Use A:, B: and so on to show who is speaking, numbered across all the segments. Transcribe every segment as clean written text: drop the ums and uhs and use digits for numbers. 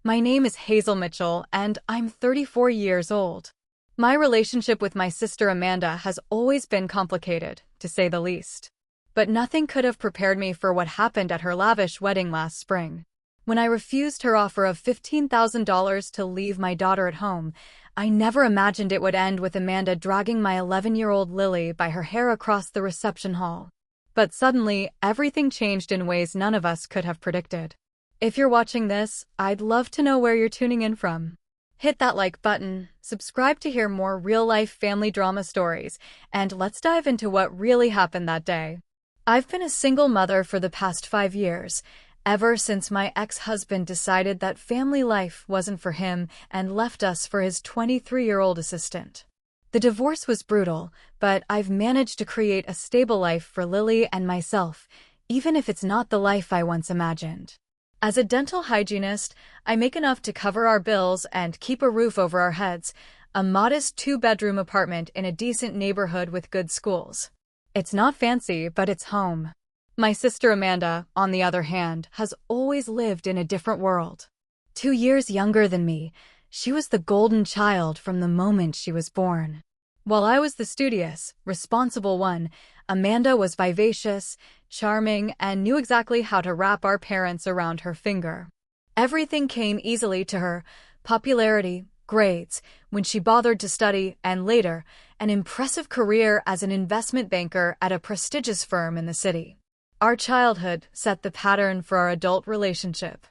A: My name is Hazel Mitchell, and I'm 34 years old. My relationship with my sister Amanda has always been complicated, to say the least. But nothing could have prepared me for what happened at her lavish wedding last spring. When I refused her offer of $15,000 to leave my daughter at home, I never imagined it would end with Amanda dragging my 11-year-old Lily by her hair across the reception hall. But suddenly, everything changed in ways none of us could have predicted. If you're watching this, I'd love to know where you're tuning in from. Hit that like button, subscribe to hear more real-life family drama stories, and let's dive into what really happened that day. I've been a single mother for the past 5 years, ever since my ex-husband decided that family life wasn't for him and left us for his 23-year-old assistant. The divorce was brutal, but I've managed to create a stable life for Lily and myself, even if it's not the life I once imagined. As a dental hygienist, I make enough to cover our bills and keep a roof over our heads, a modest 2-bedroom apartment in a decent neighborhood with good schools. It's not fancy, but it's home. My sister Amanda, on the other hand, has always lived in a different world. 2 years younger than me, she was the golden child from the moment she was born. While I was the studious, responsible one, Amanda was vivacious, charming, and knew exactly how to wrap our parents around her finger. Everything came easily to her: popularity, grades, when she bothered to study, and later, an impressive career as an investment banker at a prestigious firm in the city. Our childhood set the pattern for our adult relationship.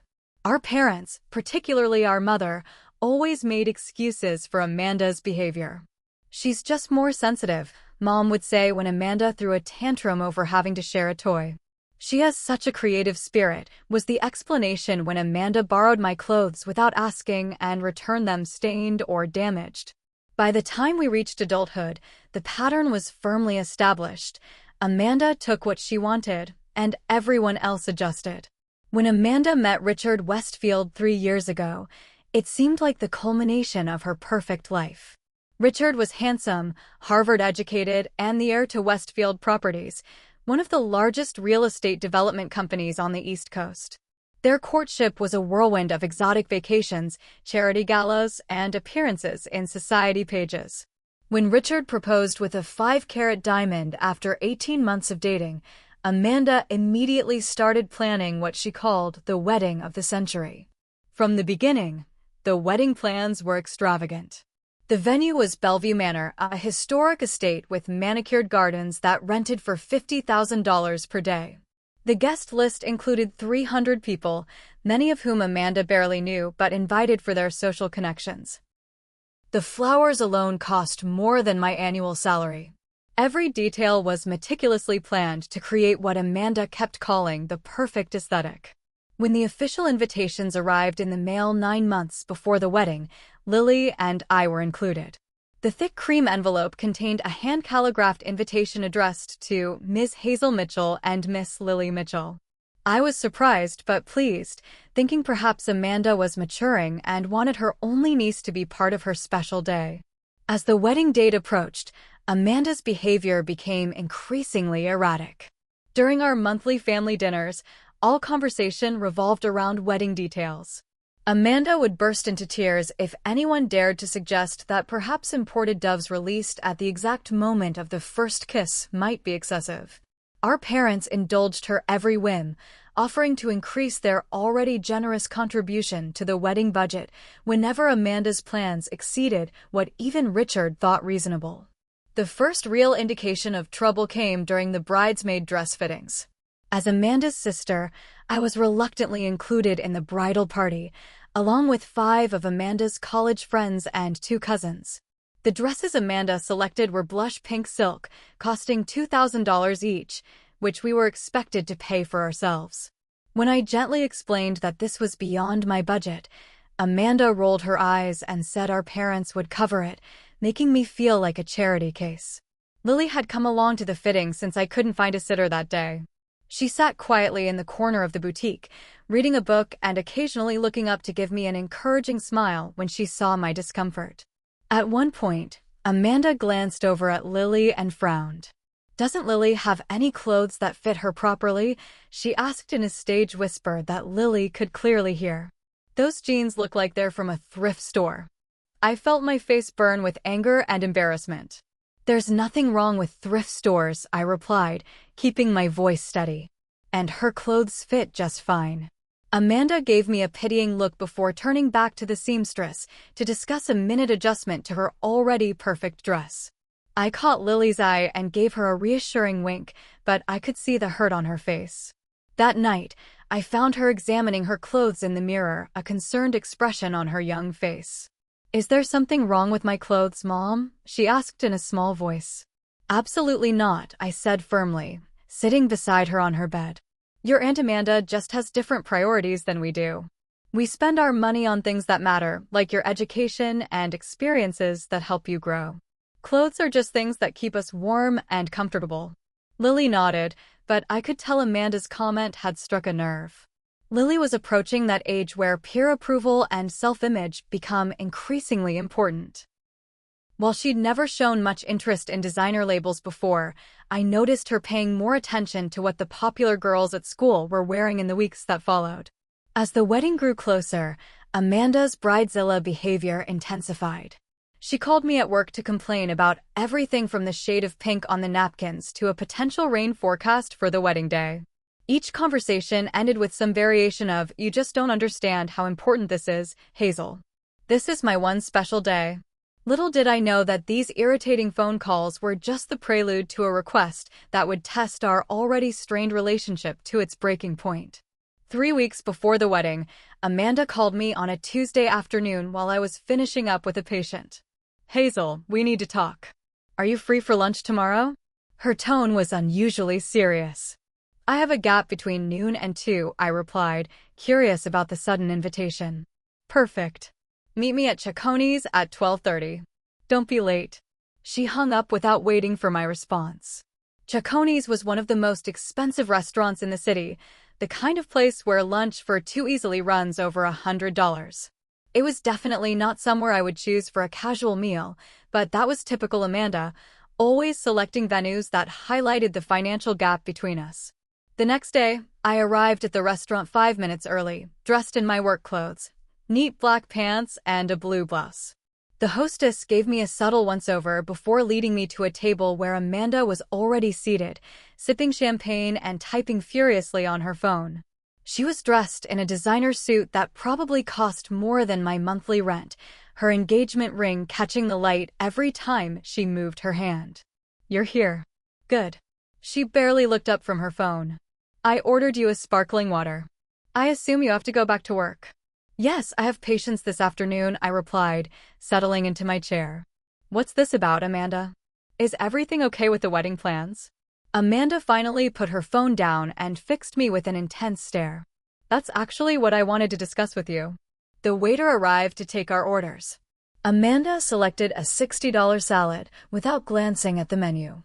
A: Our parents, particularly our mother, always made excuses for Amanda's behavior. "She's just more sensitive," Mom would say when Amanda threw a tantrum over having to share a toy. "She has such a creative spirit," was the explanation when Amanda borrowed my clothes without asking and returned them stained or damaged. By the time we reached adulthood, the pattern was firmly established. Amanda took what she wanted, and everyone else adjusted. When Amanda met Richard Westfield 3 years ago, it seemed like the culmination of her perfect life. Richard was handsome, Harvard-educated, and the heir to Westfield Properties, one of the largest real estate development companies on the East Coast. Their courtship was a whirlwind of exotic vacations, charity galas, and appearances in society pages. When Richard proposed with a 5-carat diamond after 18 months of dating, Amanda immediately started planning what she called the wedding of the century. From the beginning, the wedding plans were extravagant. The venue was Bellevue Manor, a historic estate with manicured gardens that rented for $50,000 per day. The guest list included 300 people, many of whom Amanda barely knew but invited for their social connections. The flowers alone cost more than my annual salary. Every detail was meticulously planned to create what Amanda kept calling the perfect aesthetic. When the official invitations arrived in the mail 9 months before the wedding, Lily and I were included. The thick cream envelope contained a hand-calligraphed invitation addressed to Ms. Hazel Mitchell and Miss Lily Mitchell. I was surprised but pleased, thinking perhaps Amanda was maturing and wanted her only niece to be part of her special day. As the wedding date approached, Amanda's behavior became increasingly erratic. During our monthly family dinners, all conversation revolved around wedding details. Amanda would burst into tears if anyone dared to suggest that perhaps imported doves released at the exact moment of the first kiss might be excessive. Our parents indulged her every whim, offering to increase their already generous contribution to the wedding budget whenever Amanda's plans exceeded what even Richard thought reasonable. The first real indication of trouble came during the bridesmaid dress fittings. As Amanda's sister, I was reluctantly included in the bridal party, along with 5 of Amanda's college friends and 2 cousins. The dresses Amanda selected were blush pink silk, costing $2,000 each, which we were expected to pay for ourselves. When I gently explained that this was beyond my budget, Amanda rolled her eyes and said our parents would cover it, making me feel like a charity case. Lily had come along to the fitting since I couldn't find a sitter that day. She sat quietly in the corner of the boutique, reading a book and occasionally looking up to give me an encouraging smile when she saw my discomfort. At one point, Amanda glanced over at Lily and frowned. "Doesn't Lily have any clothes that fit her properly?" she asked in a stage whisper that Lily could clearly hear. Those jeans look like they're from a thrift store. I felt my face burn with anger and embarrassment. There's nothing wrong with thrift stores, I replied, keeping my voice steady. And her clothes fit just fine. Amanda gave me a pitying look before turning back to the seamstress to discuss a minute adjustment to her already perfect dress. I caught Lily's eye and gave her a reassuring wink, but I could see the hurt on her face. That night, I found her examining her clothes in the mirror, a concerned expression on her young face. "Is there something wrong with my clothes, Mom?" she asked in a small voice. "Absolutely not," I said firmly, sitting beside her on her bed. "Your Aunt Amanda just has different priorities than we do. We spend our money on things that matter, like your education and experiences that help you grow. Clothes are just things that keep us warm and comfortable." Lily nodded, but I could tell Amanda's comment had struck a nerve. Lily was approaching that age where peer approval and self-image become increasingly important. While she'd never shown much interest in designer labels before, I noticed her paying more attention to what the popular girls at school were wearing in the weeks that followed. As the wedding grew closer, Amanda's bridezilla behavior intensified. She called me at work to complain about everything from the shade of pink on the napkins to a potential rain forecast for the wedding day. Each conversation ended with some variation of, "You just don't understand how important this is, Hazel. This is my one special day." Little did I know that these irritating phone calls were just the prelude to a request that would test our already strained relationship to its breaking point. 3 weeks before the wedding, Amanda called me on a Tuesday afternoon while I was finishing up with a patient. "Hazel, we need to talk. Are you free for lunch tomorrow?" Her tone was unusually serious. "I have a gap between noon and 2, I replied, curious about the sudden invitation. "Perfect. Meet me at Cicconi's at 12:30. Don't be late." She hung up without waiting for my response. Cicconi's was one of the most expensive restaurants in the city, the kind of place where lunch for two easily runs over $100. It was definitely not somewhere I would choose for a casual meal, but that was typical Amanda, always selecting venues that highlighted the financial gap between us. The next day, I arrived at the restaurant 5 minutes early, dressed in my work clothes, neat black pants and a blue blouse. The hostess gave me a subtle once-over before leading me to a table where Amanda was already seated, sipping champagne and typing furiously on her phone. She was dressed in a designer suit that probably cost more than my monthly rent, her engagement ring catching the light every time she moved her hand. "You're here. Good." She barely looked up from her phone. "I ordered you a sparkling water. I assume you have to go back to work." "Yes, I have patients this afternoon," I replied, settling into my chair. "What's this about, Amanda? Is everything okay with the wedding plans?" Amanda finally put her phone down and fixed me with an intense stare. "That's actually what I wanted to discuss with you." The waiter arrived to take our orders. Amanda selected a $60 salad without glancing at the menu.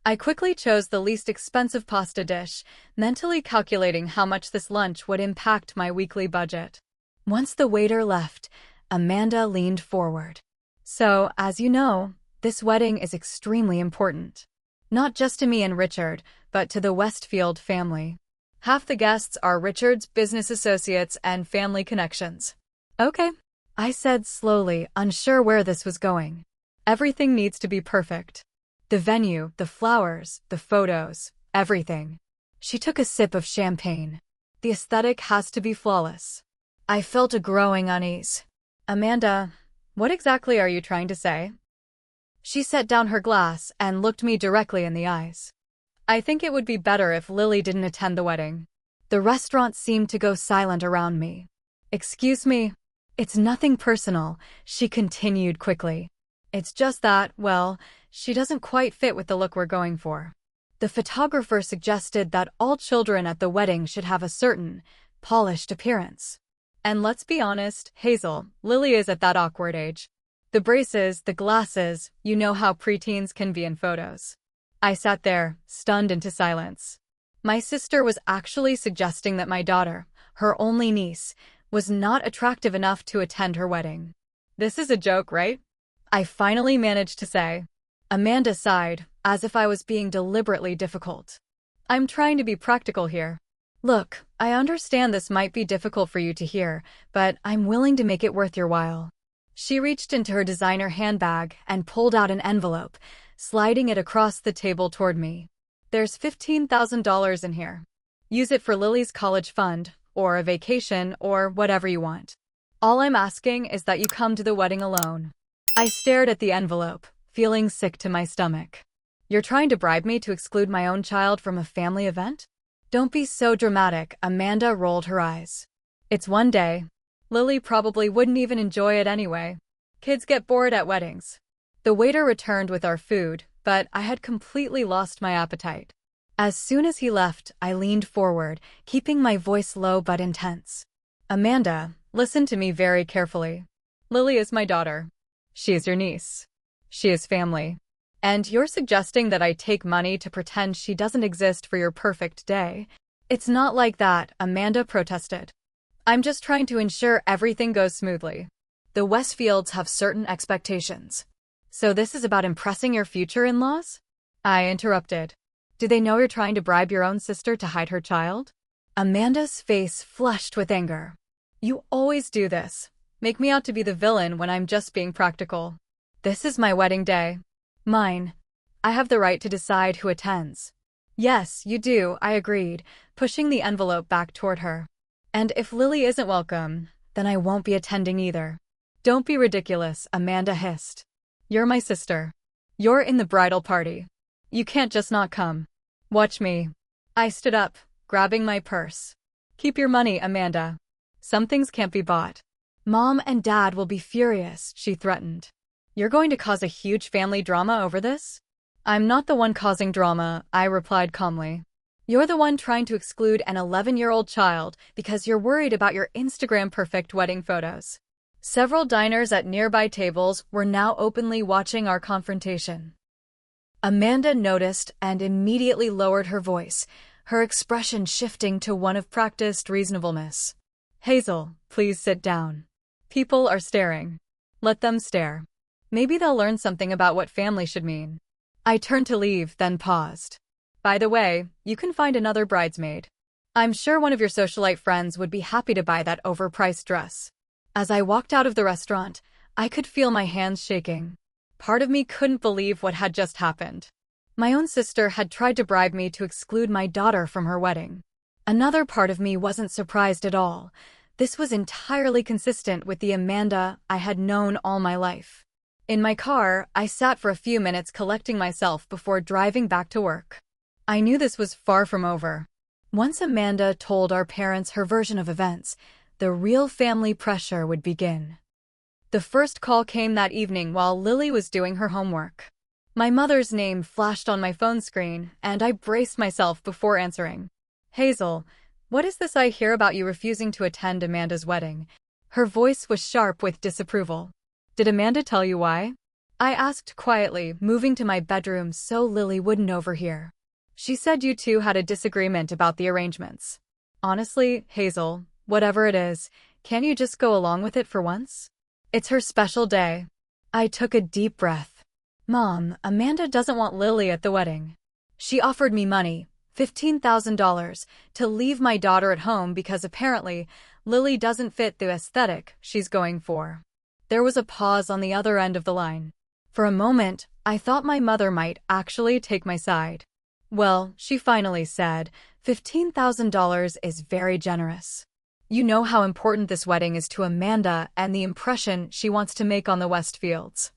A: I quickly chose the least expensive pasta dish, mentally calculating how much this lunch would impact my weekly budget. Once the waiter left, Amanda leaned forward. "So, as you know, this wedding is extremely important. Not just to me and Richard, but to the Westfield family. Half the guests are Richard's business associates and family connections." "Okay," I said slowly, unsure where this was going. "Everything needs to be perfect. The venue, the flowers, the photos, everything." She took a sip of champagne. "The aesthetic has to be flawless." I felt a growing unease. "Amanda, what exactly are you trying to say?" She set down her glass and looked me directly in the eyes. "I think it would be better if Lily didn't attend the wedding." The restaurant seemed to go silent around me. "Excuse me? It's nothing personal," she continued quickly. "It's just that, well, she doesn't quite fit with the look we're going for. The photographer suggested that all children at the wedding should have a certain, polished appearance. And let's be honest, Hazel, Lily is at that awkward age. The braces, the glasses, you know how preteens can be in photos." I sat there, stunned into silence. My sister was actually suggesting that my daughter, her only niece, was not attractive enough to attend her wedding. "This is a joke, right?" I finally managed to say. Amanda sighed, as if I was being deliberately difficult. "I'm trying to be practical here. Look, I understand this might be difficult for you to hear, but I'm willing to make it worth your while. She reached into her designer handbag and pulled out an envelope, sliding it across the table toward me. There's $15,000 in here. Use it for Lily's college fund, or a vacation, or whatever you want. All I'm asking is that you come to the wedding alone. I stared at the envelope, feeling sick to my stomach. You're trying to bribe me to exclude my own child from a family event? Don't be so dramatic, Amanda rolled her eyes. It's one day. Lily probably wouldn't even enjoy it anyway. Kids get bored at weddings. The waiter returned with our food, but I had completely lost my appetite. As soon as he left, I leaned forward, keeping my voice low but intense. Amanda, listen to me very carefully. Lily is my daughter. She is your niece. She is family. And you're suggesting that I take money to pretend she doesn't exist for your perfect day? It's not like that, Amanda protested. I'm just trying to ensure everything goes smoothly. The Westfields have certain expectations. So this is about impressing your future in-laws? I interrupted. Do they know you're trying to bribe your own sister to hide her child? Amanda's face flushed with anger. You always do this. Make me out to be the villain when I'm just being practical. This is my wedding day. Mine. I have the right to decide who attends. Yes, you do, I agreed, pushing the envelope back toward her. And if Lily isn't welcome, then I won't be attending either. Don't be ridiculous, Amanda hissed. You're my sister. You're in the bridal party. You can't just not come. Watch me. I stood up, grabbing my purse. Keep your money, Amanda. Some things can't be bought. Mom and Dad will be furious, she threatened. You're going to cause a huge family drama over this? I'm not the one causing drama, I replied calmly. You're the one trying to exclude an 11-year-old child because you're worried about your Instagram-perfect wedding photos. Several diners at nearby tables were now openly watching our confrontation. Amanda noticed and immediately lowered her voice, her expression shifting to one of practiced reasonableness. Hazel, please sit down. People are staring. Let them stare. Maybe they'll learn something about what family should mean. I turned to leave, then paused. By the way, you can find another bridesmaid. I'm sure one of your socialite friends would be happy to buy that overpriced dress. As I walked out of the restaurant, I could feel my hands shaking. Part of me couldn't believe what had just happened. My own sister had tried to bribe me to exclude my daughter from her wedding. Another part of me wasn't surprised at all. This was entirely consistent with the Amanda I had known all my life. In my car, I sat for a few minutes collecting myself before driving back to work. I knew this was far from over. Once Amanda told our parents her version of events, the real family pressure would begin. The first call came that evening while Lily was doing her homework. My mother's name flashed on my phone screen, and I braced myself before answering. Hazel, what is this I hear about you refusing to attend Amanda's wedding? Her voice was sharp with disapproval. Did Amanda tell you why? I asked quietly, moving to my bedroom so Lily wouldn't overhear. She said you two had a disagreement about the arrangements. Honestly, Hazel, whatever it is, can't you just go along with it for once? It's her special day. I took a deep breath. Mom, Amanda doesn't want Lily at the wedding. She offered me money, $15,000, to leave my daughter at home because apparently Lily doesn't fit the aesthetic she's going for. There was a pause on the other end of the line. For a moment, I thought my mother might actually take my side. Well, she finally said, $15,000 is very generous. You know how important this wedding is to Amanda and the impression she wants to make on the Westfields.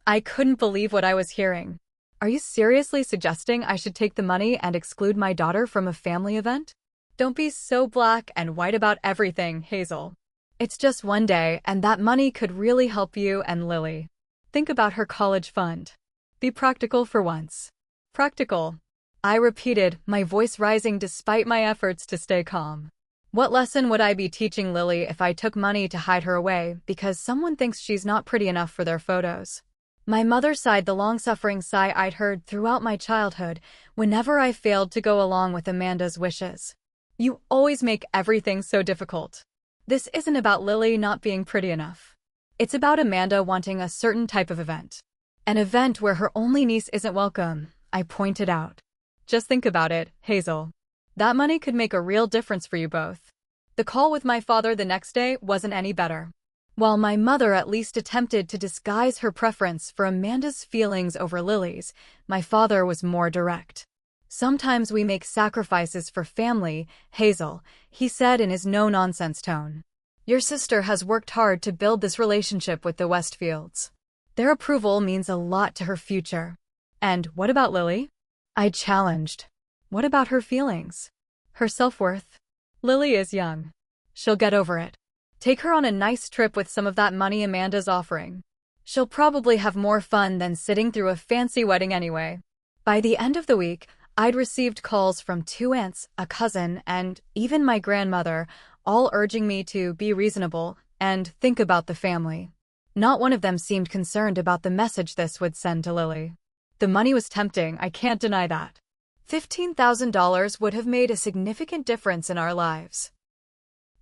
A: I couldn't believe what I was hearing. Are you seriously suggesting I should take the money and exclude my daughter from a family event? Don't be so black and white about everything, Hazel. It's just one day, and that money could really help you and Lily. Think about her college fund. Be practical for once. Practical. I repeated, my voice rising despite my efforts to stay calm. What lesson would I be teaching Lily if I took money to hide her away because someone thinks she's not pretty enough for their photos? My mother sighed the long-suffering sigh I'd heard throughout my childhood whenever I failed to go along with Amanda's wishes. You always make everything so difficult. This isn't about Lily not being pretty enough. It's about Amanda wanting a certain type of event. An event where her only niece isn't welcome, I pointed out. Just think about it, Hazel. That money could make a real difference for you both. The call with my father the next day wasn't any better. While my mother at least attempted to disguise her preference for Amanda's feelings over Lily's, my father was more direct. "Sometimes we make sacrifices for family, Hazel," he said in his no-nonsense tone. "Your sister has worked hard to build this relationship with the Westfields. Their approval means a lot to her future." "And what about Lily?" I challenged. "What about her feelings? Her self-worth? Lily is young. She'll get over it. Take her on a nice trip with some of that money Amanda's offering. She'll probably have more fun than sitting through a fancy wedding anyway." By the end of the week, I'd received calls from 2 aunts, a cousin, and even my grandmother, all urging me to be reasonable and think about the family. Not one of them seemed concerned about the message this would send to Lily. The money was tempting, I can't deny that. $15,000 would have made a significant difference in our lives.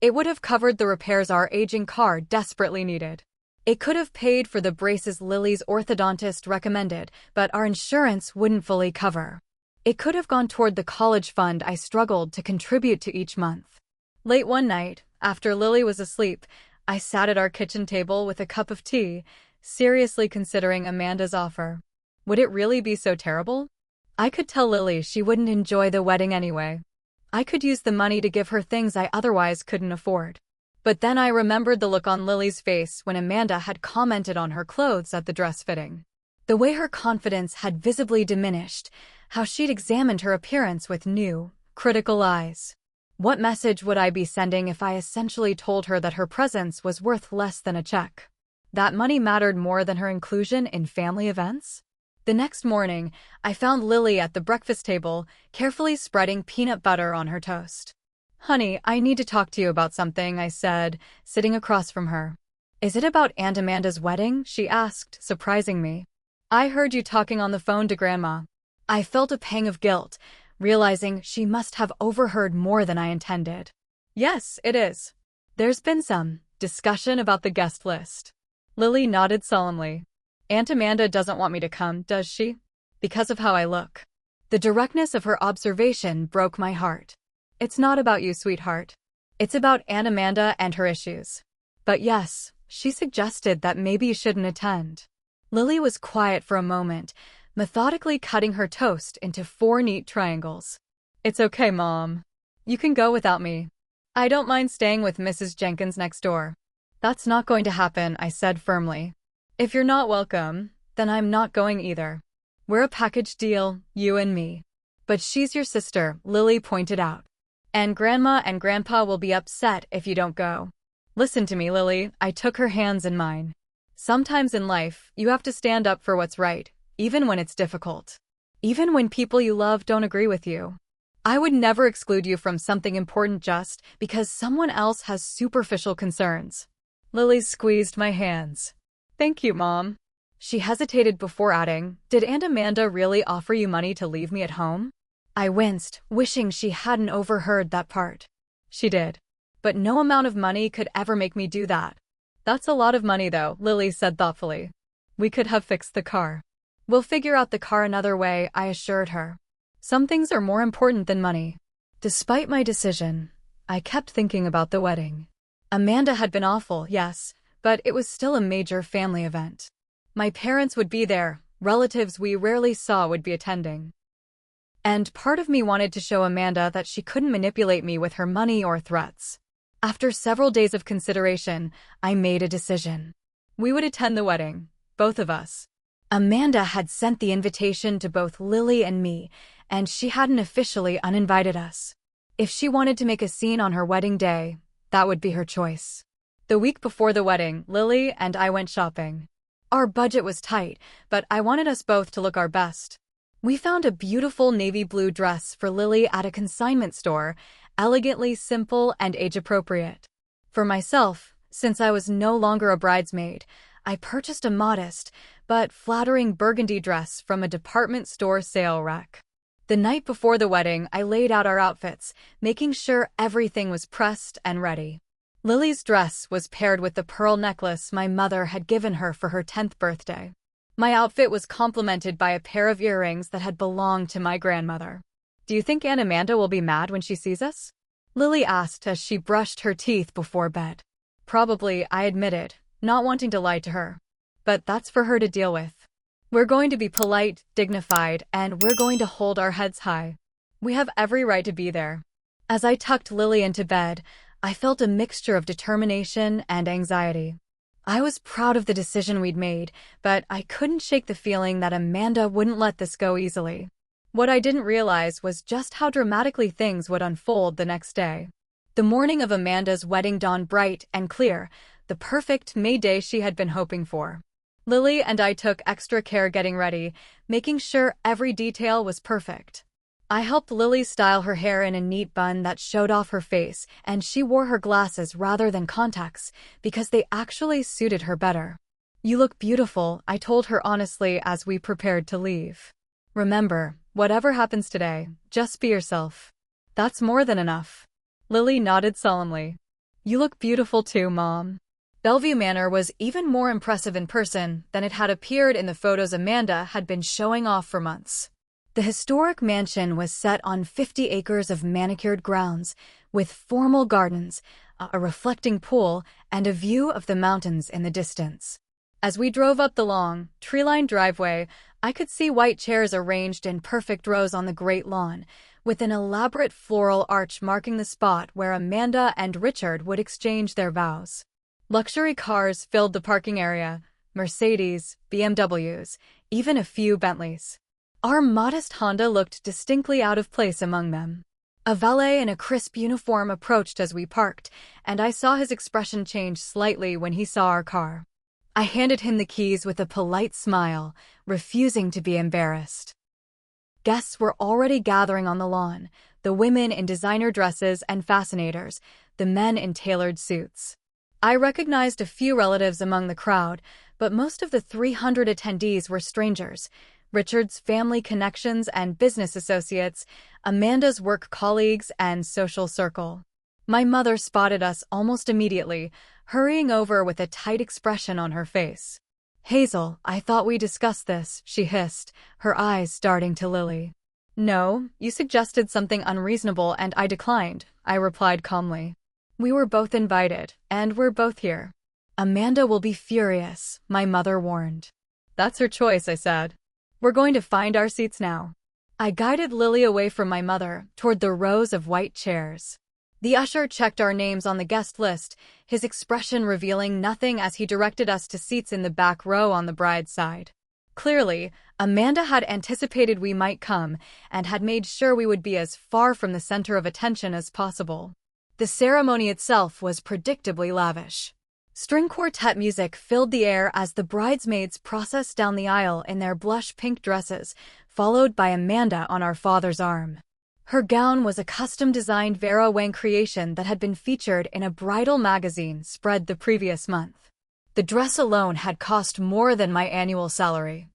A: It would have covered the repairs our aging car desperately needed. It could have paid for the braces Lily's orthodontist recommended, but our insurance wouldn't fully cover. It could have gone toward the college fund I struggled to contribute to each month. Late one night, after Lily was asleep, I sat at our kitchen table with a cup of tea, seriously considering Amanda's offer. Would it really be so terrible? I could tell Lily she wouldn't enjoy the wedding anyway. I could use the money to give her things I otherwise couldn't afford. But then I remembered the look on Lily's face when Amanda had commented on her clothes at the dress fitting. The way her confidence had visibly diminished, how she'd examined her appearance with new, critical eyes. What message would I be sending if I essentially told her that her presence was worth less than a check? That money mattered more than her inclusion in family events? The next morning, I found Lily at the breakfast table, carefully spreading peanut butter on her toast. "Honey, I need to talk to you about something," I said, sitting across from her. "Is it about Aunt Amanda's wedding?" she asked, surprising me. "I heard you talking on the phone to Grandma." I felt a pang of guilt, realizing she must have overheard more than I intended. "Yes, it is. There's been some discussion about the guest list." Lily nodded solemnly. "Aunt Amanda doesn't want me to come, does she? Because of how I look?" The directness of her observation broke my heart. "It's not about you, sweetheart. It's about Aunt Amanda and her issues. But yes, she suggested that maybe you shouldn't attend." Lily was quiet for a moment, methodically cutting her toast into 4 neat triangles. "It's okay, Mom. You can go without me. I don't mind staying with Mrs. Jenkins next door." "That's not going to happen," I said firmly. "If you're not welcome, then I'm not going either. We're a package deal, you and me." "But she's your sister," Lily pointed out. "And Grandma and Grandpa will be upset if you don't go." "Listen to me, Lily," I took her hands in mine. "Sometimes in life, you have to stand up for what's right, even when it's difficult. Even when people you love don't agree with you. I would never exclude you from something important just because someone else has superficial concerns." Lily squeezed my hands. "Thank you, Mom." She hesitated before adding, "Did Aunt Amanda really offer you money to leave me at home?" I winced, wishing she hadn't overheard that part. "She did. But no amount of money could ever make me do that." "That's a lot of money, though," Lily said thoughtfully. "We could have fixed the car." "We'll figure out the car another way," I assured her. "Some things are more important than money." Despite my decision, I kept thinking about the wedding. Amanda had been awful, yes, but it was still a major family event. My parents would be there, relatives we rarely saw would be attending. And part of me wanted to show Amanda that she couldn't manipulate me with her money or threats. After several days of consideration, I made a decision. We would attend the wedding, both of us. Amanda had sent the invitation to both Lily and me, and she hadn't officially uninvited us. If she wanted to make a scene on her wedding day, that would be her choice. The week before the wedding, Lily and I went shopping. Our budget was tight, but I wanted us both to look our best. We found a beautiful navy blue dress for Lily at a consignment store, elegantly simple and age-appropriate. For myself, since I was no longer a bridesmaid, I purchased a modest but flattering burgundy dress from a department store sale rack. The night before the wedding, I laid out our outfits, making sure everything was pressed and ready. Lily's dress was paired with the pearl necklace my mother had given her for her 10th birthday. My outfit was complemented by a pair of earrings that had belonged to my grandmother. Do you think Aunt Amanda will be mad when she sees us? Lily asked as she brushed her teeth before bed. Probably, I admitted, not wanting to lie to her. But that's for her to deal with. We're going to be polite, dignified, and we're going to hold our heads high. We have every right to be there. As I tucked Lily into bed, I felt a mixture of determination and anxiety. I was proud of the decision we'd made, but I couldn't shake the feeling that Amanda wouldn't let this go easily. What I didn't realize was just how dramatically things would unfold the next day. The morning of Amanda's wedding dawned bright and clear, the perfect May day she had been hoping for. Lily and I took extra care getting ready, making sure every detail was perfect. I helped Lily style her hair in a neat bun that showed off her face, and she wore her glasses rather than contacts because they actually suited her better. "You look beautiful," I told her honestly as we prepared to leave. "Remember, whatever happens today, just be yourself. That's more than enough." Lily nodded solemnly. "You look beautiful too, Mom." Bellevue Manor was even more impressive in person than it had appeared in the photos Amanda had been showing off for months. The historic mansion was set on 50 acres of manicured grounds, with formal gardens, a reflecting pool, and a view of the mountains in the distance. As we drove up the long, tree-lined driveway, I could see white chairs arranged in perfect rows on the great lawn, with an elaborate floral arch marking the spot where Amanda and Richard would exchange their vows. Luxury cars filled the parking area, Mercedes, BMWs, even a few Bentleys. Our modest Honda looked distinctly out of place among them. A valet in a crisp uniform approached as we parked, and I saw his expression change slightly when he saw our car. I handed him the keys with a polite smile, refusing to be embarrassed. Guests were already gathering on the lawn, the women in designer dresses and fascinators, the men in tailored suits. I recognized a few relatives among the crowd, but most of the 300 attendees were strangers. Richard's family connections and business associates, Amanda's work colleagues and social circle. My mother spotted us almost immediately, hurrying over with a tight expression on her face. "Hazel, I thought we discussed this," she hissed, her eyes darting to Lily. "No, you suggested something unreasonable and I declined," I replied calmly. "We were both invited, and we're both here." "Amanda will be furious," my mother warned. "That's her choice," I said. "We're going to find our seats now." I guided Lily away from my mother, toward the rows of white chairs. The usher checked our names on the guest list, his expression revealing nothing as he directed us to seats in the back row on the bride's side. Clearly, Amanda had anticipated we might come, and had made sure we would be as far from the center of attention as possible. The ceremony itself was predictably lavish. String quartet music filled the air as the bridesmaids processed down the aisle in their blush pink dresses, followed by Amanda on our father's arm. Her gown was a custom-designed Vera Wang creation that had been featured in a bridal magazine spread the previous month. The dress alone had cost more than my annual salary.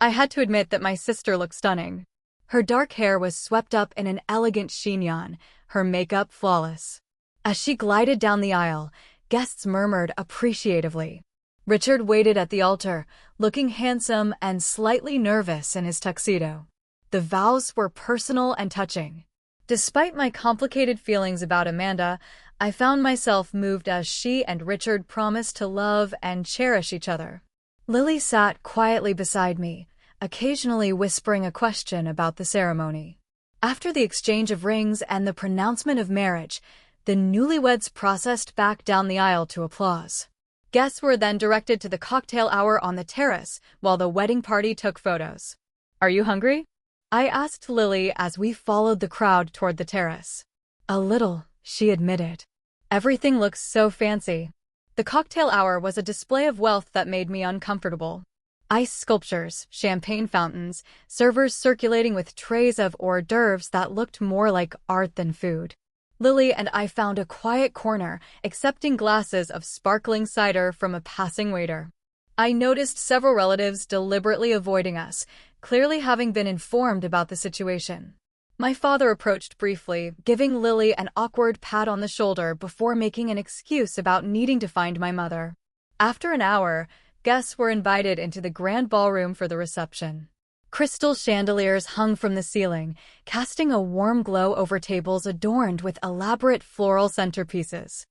A: I had to admit that my sister looked stunning. Her dark hair was swept up in an elegant chignon, her makeup flawless. As she glided down the aisle, guests murmured appreciatively. Richard waited at the altar, looking handsome and slightly nervous in his tuxedo. The vows were personal and touching. Despite my complicated feelings about Amanda, I found myself moved as she and Richard promised to love and cherish each other. Lily sat quietly beside me, occasionally whispering a question about the ceremony. After the exchange of rings and the pronouncement of marriage, the newlyweds processed back down the aisle to applause. Guests were then directed to the cocktail hour on the terrace while the wedding party took photos. "Are you hungry?" I asked Lily as we followed the crowd toward the terrace. "A little," she admitted. "Everything looks so fancy." The cocktail hour was a display of wealth that made me uncomfortable. Ice sculptures, champagne fountains, servers circulating with trays of hors d'oeuvres that looked more like art than food. Lily and I found a quiet corner, accepting glasses of sparkling cider from a passing waiter. I noticed several relatives deliberately avoiding us, clearly having been informed about the situation. My father approached briefly, giving Lily an awkward pat on the shoulder before making an excuse about needing to find my mother. After an hour, guests were invited into the grand ballroom for the reception. Crystal chandeliers hung from the ceiling, casting a warm glow over tables adorned with elaborate floral centerpieces.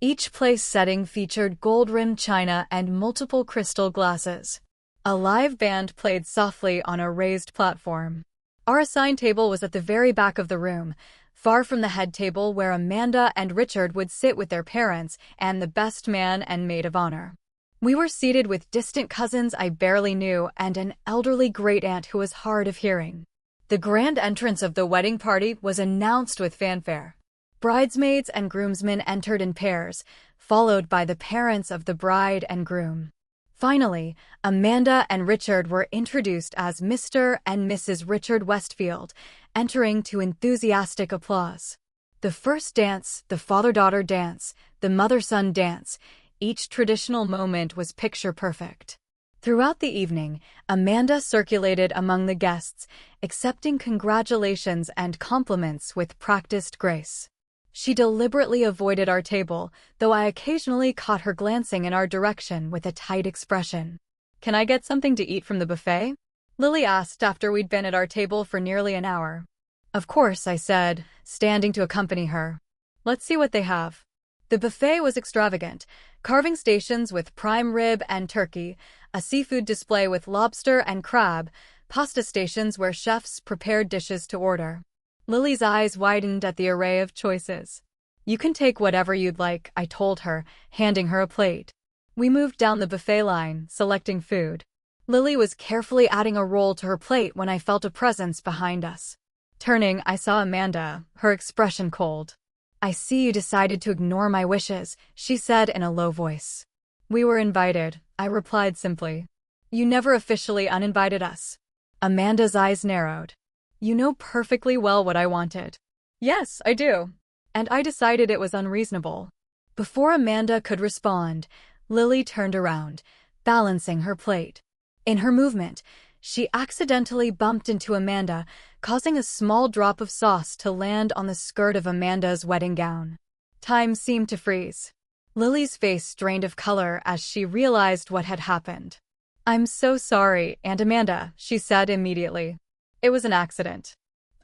A: Each place setting featured gold-rimmed china and multiple crystal glasses. A live band played softly on a raised platform. Our assigned table was at the very back of the room, far from the head table where Amanda and Richard would sit with their parents and the best man and maid of honor. We were seated with distant cousins I barely knew and an elderly great-aunt who was hard of hearing. The grand entrance of the wedding party was announced with fanfare. Bridesmaids and groomsmen entered in pairs, followed by the parents of the bride and groom. Finally, Amanda and Richard were introduced as Mr. and Mrs. Richard Westfield, entering to enthusiastic applause. The first dance, the father-daughter dance, the mother-son dance, each traditional moment was picture-perfect. Throughout the evening, Amanda circulated among the guests, accepting congratulations and compliments with practiced grace. She deliberately avoided our table, though I occasionally caught her glancing in our direction with a tight expression. "Can I get something to eat from the buffet?" Lily asked after we'd been at our table for nearly an hour. "Of course," I said, standing to accompany her. "Let's see what they have." The buffet was extravagant, carving stations with prime rib and turkey, a seafood display with lobster and crab, pasta stations where chefs prepared dishes to order. Lily's eyes widened at the array of choices. "You can take whatever you'd like," I told her, handing her a plate. We moved down the buffet line, selecting food. Lily was carefully adding a roll to her plate when I felt a presence behind us. Turning, I saw Amanda, her expression cold. "I see you decided to ignore my wishes," she said in a low voice. "We were invited," I replied simply. "You never officially uninvited us." Amanda's eyes narrowed. "You know perfectly well what I wanted." "Yes, I do." And I decided it was unreasonable. Before Amanda could respond, Lily turned around, balancing her plate. In her movement, she accidentally bumped into Amanda, causing a small drop of sauce to land on the skirt of Amanda's wedding gown. Time seemed to freeze. Lily's face drained of color as she realized what had happened. "I'm so sorry, Aunt Amanda," she said immediately. "It was an accident.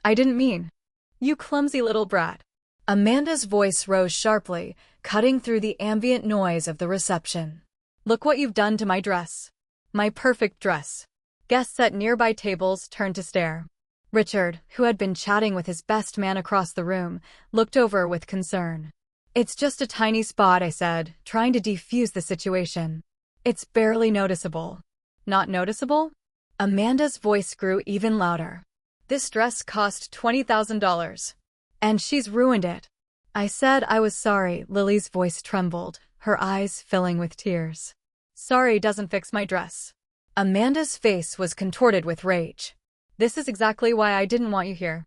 A: I didn't mean." "You clumsy little brat." Amanda's voice rose sharply, cutting through the ambient noise of the reception. "Look what you've done to my dress. My perfect dress." Guests at nearby tables turned to stare. Richard, who had been chatting with his best man across the room, looked over with concern. "It's just a tiny spot," I said, trying to defuse the situation. "It's barely noticeable." "Not noticeable?" Amanda's voice grew even louder. "This dress cost $20,000. And she's ruined it." I said I was sorry. Lily's voice trembled, her eyes filling with tears. "Sorry doesn't fix my dress." Amanda's face was contorted with rage. "This is exactly why I didn't want you here.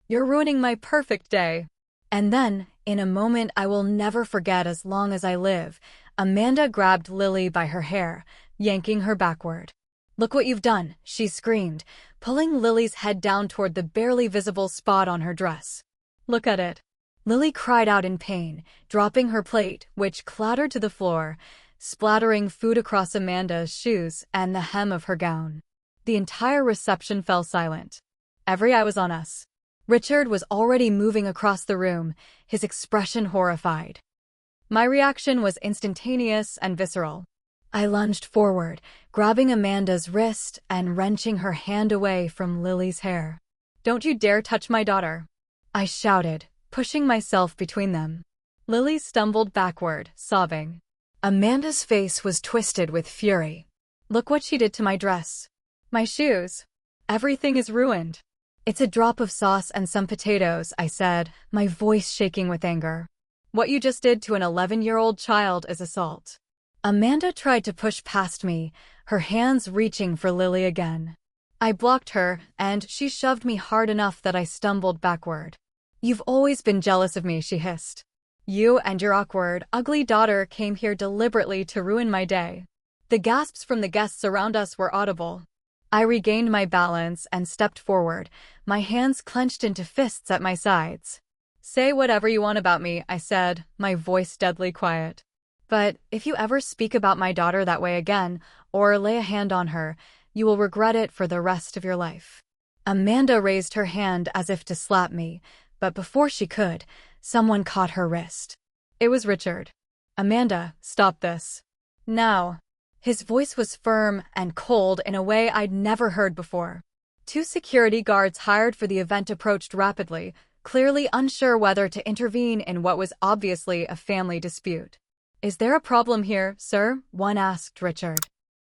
A: You're ruining my perfect day." And then, in a moment I will never forget as long as I live, Amanda grabbed Lily by her hair, yanking her backward. "Look what you've done," she screamed, pulling Lily's head down toward the barely visible spot on her dress. "Look at it." Lily cried out in pain, dropping her plate, which clattered to the floor, splattering food across Amanda's shoes and the hem of her gown. The entire reception fell silent. Every eye was on us. Richard was already moving across the room, his expression horrified. My reaction was instantaneous and visceral. I lunged forward, grabbing Amanda's wrist and wrenching her hand away from Lily's hair. "Don't you dare touch my daughter," I shouted, pushing myself between them. Lily stumbled backward, sobbing. Amanda's face was twisted with fury. "Look what she did to my dress. My shoes. Everything is ruined." "It's a drop of sauce and some potatoes," I said, my voice shaking with anger. "What you just did to an 11-year-old child is assault." Amanda tried to push past me, her hands reaching for Lily again. I blocked her, and she shoved me hard enough that I stumbled backward. "You've always been jealous of me," she hissed. "You and your awkward, ugly daughter came here deliberately to ruin my day." The gasps from the guests around us were audible. I regained my balance and stepped forward, my hands clenched into fists at my sides. "Say whatever you want about me," I said, my voice deadly quiet. "But if you ever speak about my daughter that way again, or lay a hand on her, You will regret it for the rest of your life." Amanda raised her hand as if to slap me, but before she could, someone caught her wrist. It was Richard. "Amanda, stop this. Now." His voice was firm and cold in a way I'd never heard before. Two security guards hired for the event approached rapidly, clearly unsure whether to intervene in what was obviously a family dispute. "Is there a problem here, sir?" one asked Richard.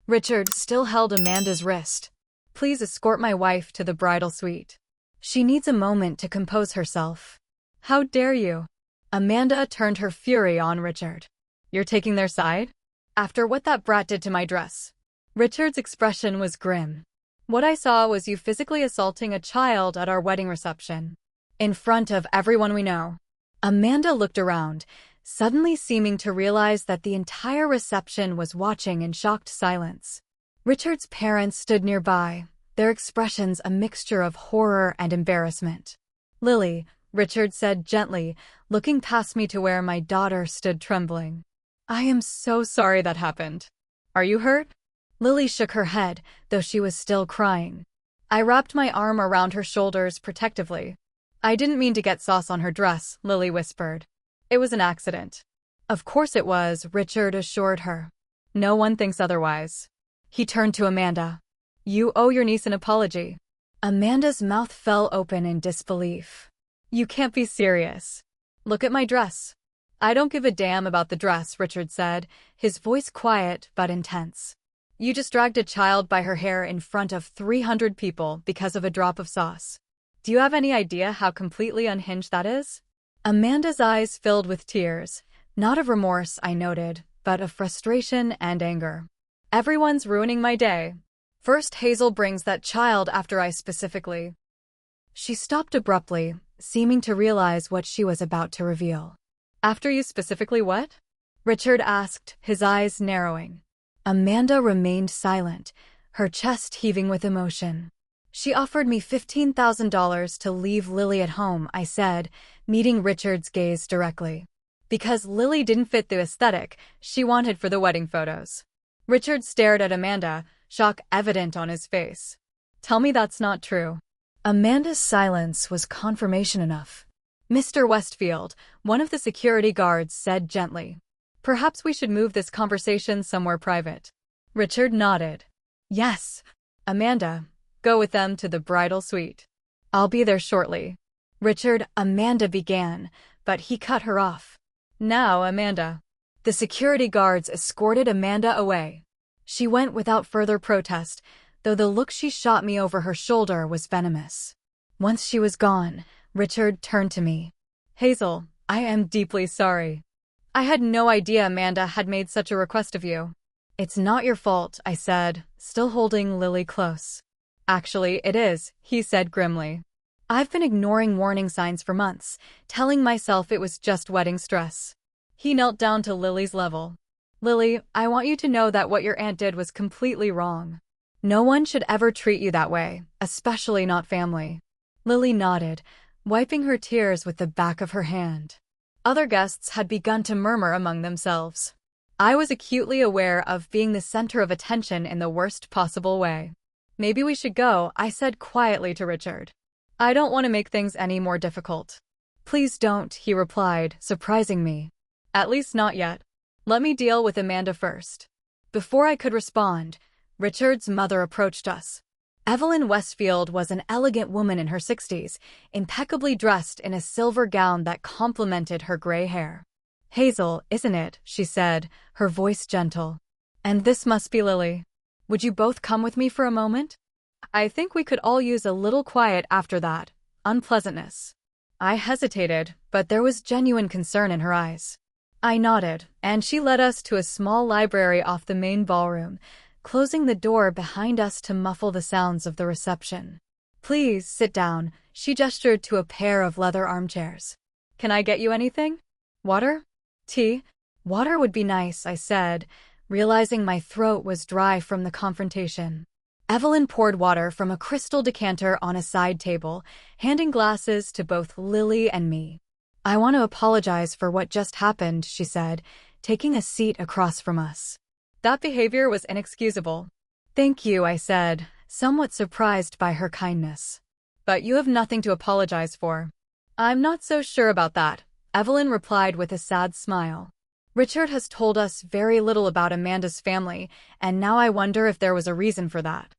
A: Richard still held Amanda's wrist. "Please escort my wife to the bridal suite. She needs a moment to compose herself." "How dare you?" Amanda turned her fury on Richard. "You're taking their side? After what that brat did to my dress." Richard's expression was grim. "What I saw was you physically assaulting a child at our wedding reception. In front of everyone we know." Amanda looked around, suddenly seeming to realize that the entire reception was watching in shocked silence. Richard's parents stood nearby, their expressions a mixture of horror and embarrassment. "Lily," Richard said gently, looking past me to where my daughter stood trembling. "I am so sorry that happened. Are you hurt?" Lily shook her head, though she was still crying. I wrapped my arm around her shoulders protectively. "I didn't mean to get sauce on her dress," Lily whispered. "It was an accident." "Of course it was," Richard assured her. "No one thinks otherwise." He turned to Amanda. "You owe your niece an apology." Amanda's mouth fell open in disbelief. "You can't be serious. Look at my dress." "I don't give a damn about the dress," Richard said, his voice quiet but intense. "You just dragged a child by her hair in front of 300 people because of a drop of sauce. Do you have any idea how completely unhinged that is?" Amanda's eyes filled with tears, not of remorse, I noted, but of frustration and anger. "Everyone's ruining my day. First Hazel brings that child after I specifically." She stopped abruptly, seeming to realize what she was about to reveal. "After you specifically what?" Richard asked, his eyes narrowing. Amanda remained silent, her chest heaving with emotion. "She offered me $15,000 to leave Lily at home," I said, meeting Richard's gaze directly. "Because Lily didn't fit the aesthetic she wanted for the wedding photos." Richard stared at Amanda, shock evident on his face. "Tell me that's not true." Amanda's silence was confirmation enough. "Mr. Westfield," one of the security guards said gently. "Perhaps we should move this conversation somewhere private." Richard nodded. "Yes. Amanda, go with them to the bridal suite." "I'll be there shortly." Amanda began, but he cut her off. "Now, Amanda." The security guards escorted Amanda away. She went without further protest, though the look she shot me over her shoulder was venomous. Once she was gone, Richard turned to me. "Hazel, I am deeply sorry. I had no idea Amanda had made such a request of you." "It's not your fault," I said, still holding Lily close. "Actually, it is," he said grimly. "I've been ignoring warning signs for months, telling myself it was just wedding stress." He knelt down to Lily's level. "Lily, I want you to know that what your aunt did was completely wrong. No one should ever treat you that way, especially not family." Lily nodded, wiping her tears with the back of her hand. Other guests had begun to murmur among themselves. I was acutely aware of being the center of attention in the worst possible way. "Maybe we should go," I said quietly to Richard. "I don't want to make things any more difficult." "Please don't," he replied, surprising me. "At least not yet. Let me deal with Amanda first." Before I could respond, Richard's mother approached us. Evelyn Westfield was an elegant woman in her 60s, impeccably dressed in a silver gown that complemented her gray hair. "Hazel, isn't it?" she said, her voice gentle. "And this must be Lily. Would you both come with me for a moment? I think we could all use a little quiet after that unpleasantness." I hesitated, but there was genuine concern in her eyes. I nodded, and she led us to a small library off the main ballroom, closing the door behind us to muffle the sounds of the reception. "Please sit down," she gestured to a pair of leather armchairs. "Can I get you anything? Water? Tea?" "Water would be nice," I said, realizing my throat was dry from the confrontation. Evelyn poured water from a crystal decanter on a side table, handing glasses to both Lily and me. "I want to apologize for what just happened," she said, taking a seat across from us. "That behavior was inexcusable." Thank you, I said, somewhat surprised by her kindness. But you have nothing to apologize for. I'm not so sure about that, Evelyn replied with a sad smile. Richard has told us very little about Amanda's family, and now I wonder if there was a reason for that.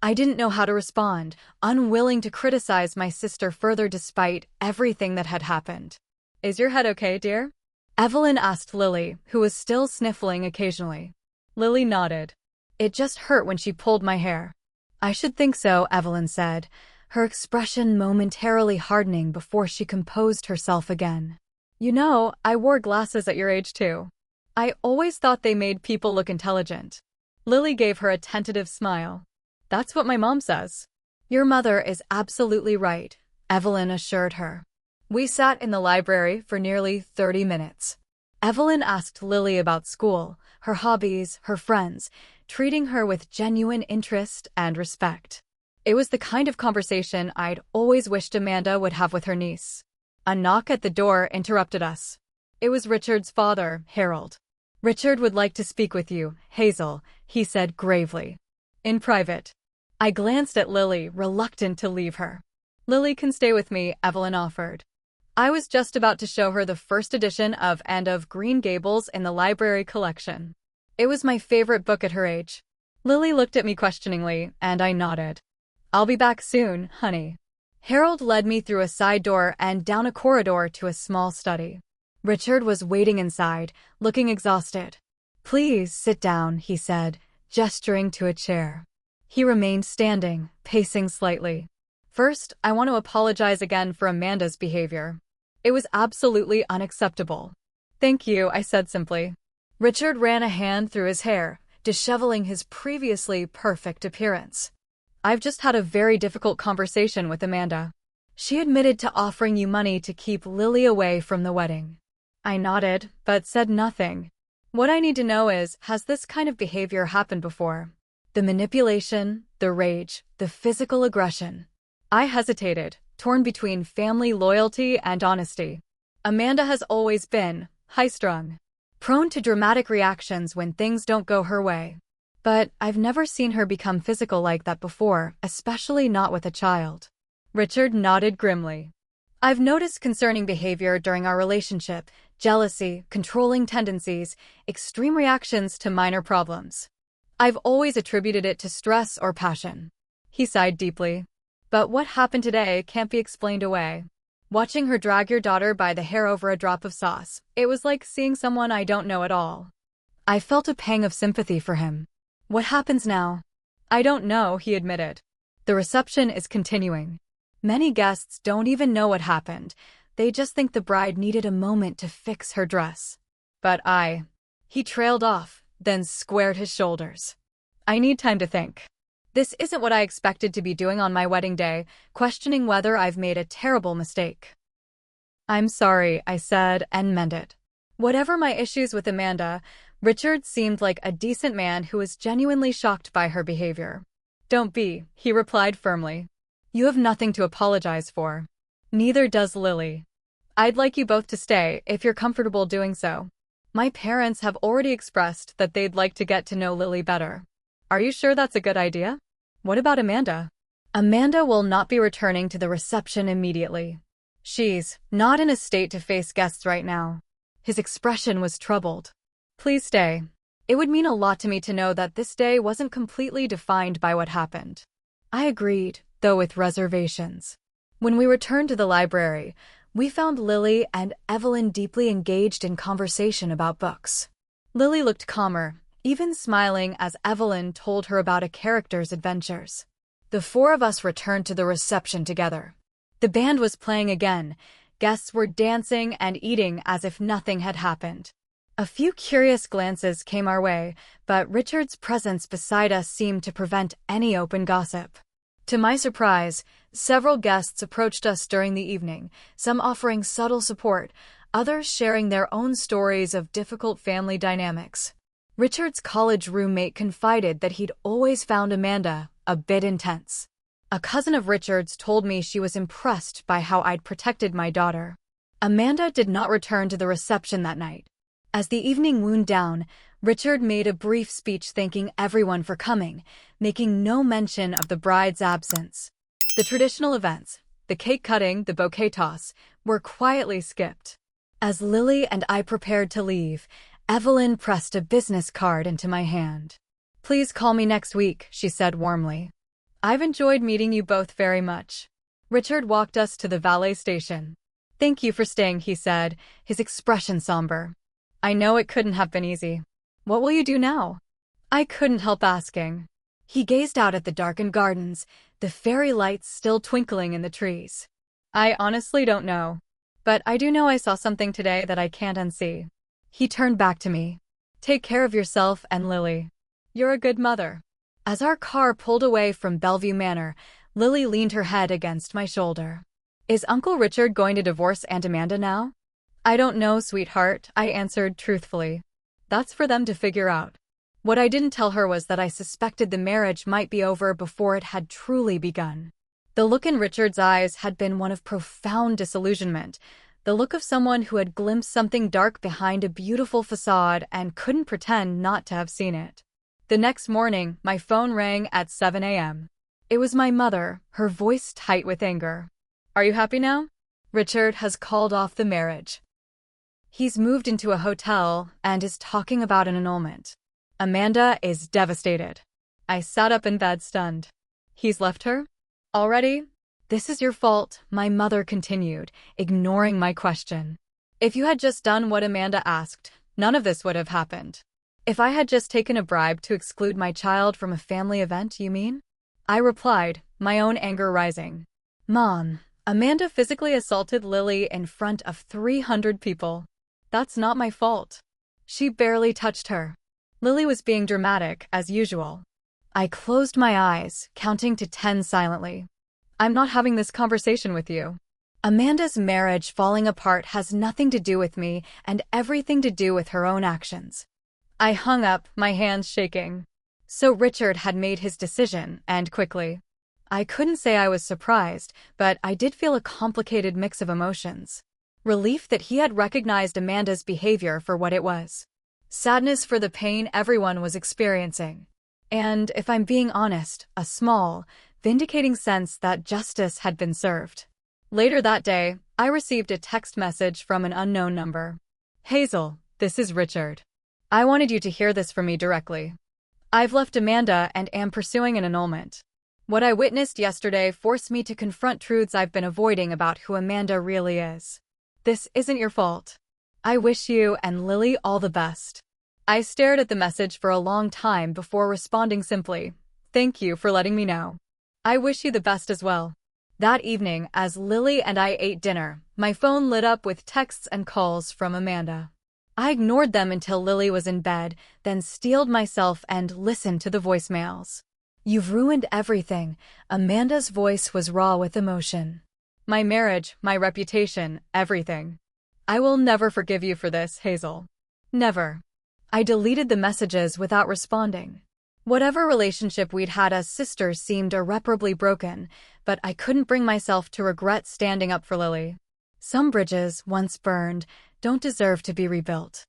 A: I didn't know how to respond, unwilling to criticize my sister further despite everything that had happened. Is your head okay, dear? Evelyn asked Lily, who was still sniffling occasionally. Lily nodded. It just hurt when she pulled my hair. I should think so, Evelyn said, her expression momentarily hardening before she composed herself again. You know, I wore glasses at your age too. I always thought they made people look intelligent. Lily gave her a tentative smile. That's what my mom says. Your mother is absolutely right, Evelyn assured her. We sat in the library for nearly 30 minutes. Evelyn asked Lily about school, her hobbies, her friends, treating her with genuine interest and respect. It was the kind of conversation I'd always wished Amanda would have with her niece. A knock at the door interrupted us. It was Richard's father, Harold. Richard would like to speak with you, Hazel, he said gravely. In private. I glanced at Lily, reluctant to leave her. Lily can stay with me, Evelyn offered. I was just about to show her the first edition of & of Green Gables in the library collection. It was my favorite book at her age. Lily looked at me questioningly, and I nodded. I'll be back soon, honey. Harold led me through a side door and down a corridor to a small study. Richard was waiting inside, looking exhausted. Please sit down, he said, gesturing to a chair. He remained standing, pacing slightly. First, I want to apologize again for Amanda's behavior. It was absolutely unacceptable. Thank you, I said simply. Richard ran a hand through his hair, disheveling his previously perfect appearance. I've just had a very difficult conversation with Amanda. She admitted to offering you money to keep Lily away from the wedding. I nodded, but said nothing. What I need to know is, has this kind of behavior happened before? The manipulation, the rage, the physical aggression. I hesitated, torn between family loyalty and honesty. Amanda has always been high-strung, prone to dramatic reactions when things don't go her way. But I've never seen her become physical like that before, especially not with a child. Richard nodded grimly. I've noticed concerning behavior during our relationship, jealousy, controlling tendencies, extreme reactions to minor problems. I've always attributed it to stress or passion. He sighed deeply. But what happened today can't be explained away. Watching her drag your daughter by the hair over a drop of sauce, it was like seeing someone I don't know at all. I felt a pang of sympathy for him. What happens now? I don't know, he admitted. The reception is continuing. Many guests don't even know what happened. They just think the bride needed a moment to fix her dress. But He trailed off, then squared his shoulders. I need time to think. This isn't what I expected to be doing on my wedding day, questioning whether I've made a terrible mistake. I'm sorry, I said, and meant it. Whatever my issues with Amanda, Richard seemed like a decent man who was genuinely shocked by her behavior. Don't be, he replied firmly. You have nothing to apologize for. Neither does Lily. I'd like you both to stay, if you're comfortable doing so. My parents have already expressed that they'd like to get to know Lily better. Are you sure that's a good idea? What about Amanda? Amanda will not be returning to the reception immediately. She's not in a state to face guests right now. His expression was troubled. Please stay. It would mean a lot to me to know that this day wasn't completely defined by what happened. I agreed, though with reservations. When we returned to the library, we found Lily and Evelyn deeply engaged in conversation about books. Lily looked calmer, even smiling as Evelyn told her about a character's adventures. The four of us returned to the reception together. The band was playing again. Guests were dancing and eating as if nothing had happened. A few curious glances came our way, but Richard's presence beside us seemed to prevent any open gossip. To my surprise, several guests approached us during the evening, some offering subtle support, others sharing their own stories of difficult family dynamics. Richard's college roommate confided that he'd always found Amanda a bit intense. A cousin of Richard's told me she was impressed by how I'd protected my daughter. Amanda did not return to the reception that night. As the evening wound down, Richard made a brief speech thanking everyone for coming, making no mention of the bride's absence. The traditional events, the cake cutting, the bouquet toss, were quietly skipped. As Lily and I prepared to leave, Evelyn pressed a business card into my hand. "Please call me next week," she said warmly. "I've enjoyed meeting you both very much." Richard walked us to the valet station. "Thank you for staying," he said, his expression somber. "I know it couldn't have been easy. What will you do now?" I couldn't help asking. He gazed out at the darkened gardens, the fairy lights still twinkling in the trees. "I honestly don't know. But I do know I saw something today that I can't unsee." He turned back to me. "Take care of yourself and Lily. You're a good mother." As our car pulled away from Bellevue Manor, Lily leaned her head against my shoulder. "Is Uncle Richard going to divorce Aunt Amanda now?" "I don't know, sweetheart," I answered truthfully. "That's for them to figure out." What I didn't tell her was that I suspected the marriage might be over before it had truly begun. The look in Richard's eyes had been one of profound disillusionment, the look of someone who had glimpsed something dark behind a beautiful facade and couldn't pretend not to have seen it. The next morning, my phone rang at 7 a.m. It was my mother, her voice tight with anger. "Are you happy now? Richard has called off the marriage. He's moved into a hotel and is talking about an annulment. Amanda is devastated." I sat up in bed stunned. "He's left her? Already?" "This is your fault," my mother continued, ignoring my question. "If you had just done what Amanda asked, none of this would have happened." "If I had just taken a bribe to exclude my child from a family event, you mean?" I replied, my own anger rising. "Mom, Amanda physically assaulted Lily in front of 300 people. That's not my fault. She barely touched her." Lily was being dramatic, as usual. I closed my eyes, counting to 10 silently. "I'm not having this conversation with you. Amanda's marriage falling apart has nothing to do with me and everything to do with her own actions." I hung up, my hands shaking. So Richard had made his decision, and quickly. I couldn't say I was surprised, but I did feel a complicated mix of emotions. Relief that he had recognized Amanda's behavior for what it was. Sadness for the pain everyone was experiencing. And, if I'm being honest, a small, vindicating sense that justice had been served. Later that day, I received a text message from an unknown number. "Hazel, this is Richard. I wanted you to hear this from me directly. I've left Amanda and am pursuing an annulment. What I witnessed yesterday forced me to confront truths I've been avoiding about who Amanda really is. This isn't your fault. I wish you and Lily all the best." I stared at the message for a long time before responding simply, "Thank you for letting me know. I wish you the best as well." That evening, as Lily and I ate dinner, my phone lit up with texts and calls from Amanda. I ignored them until Lily was in bed, then steeled myself and listened to the voicemails. "You've ruined everything." Amanda's voice was raw with emotion. "My marriage, my reputation, everything. I will never forgive you for this, Hazel. Never." I deleted the messages without responding. Whatever relationship we'd had as sisters seemed irreparably broken, but I couldn't bring myself to regret standing up for Lily. Some bridges, once burned, don't deserve to be rebuilt.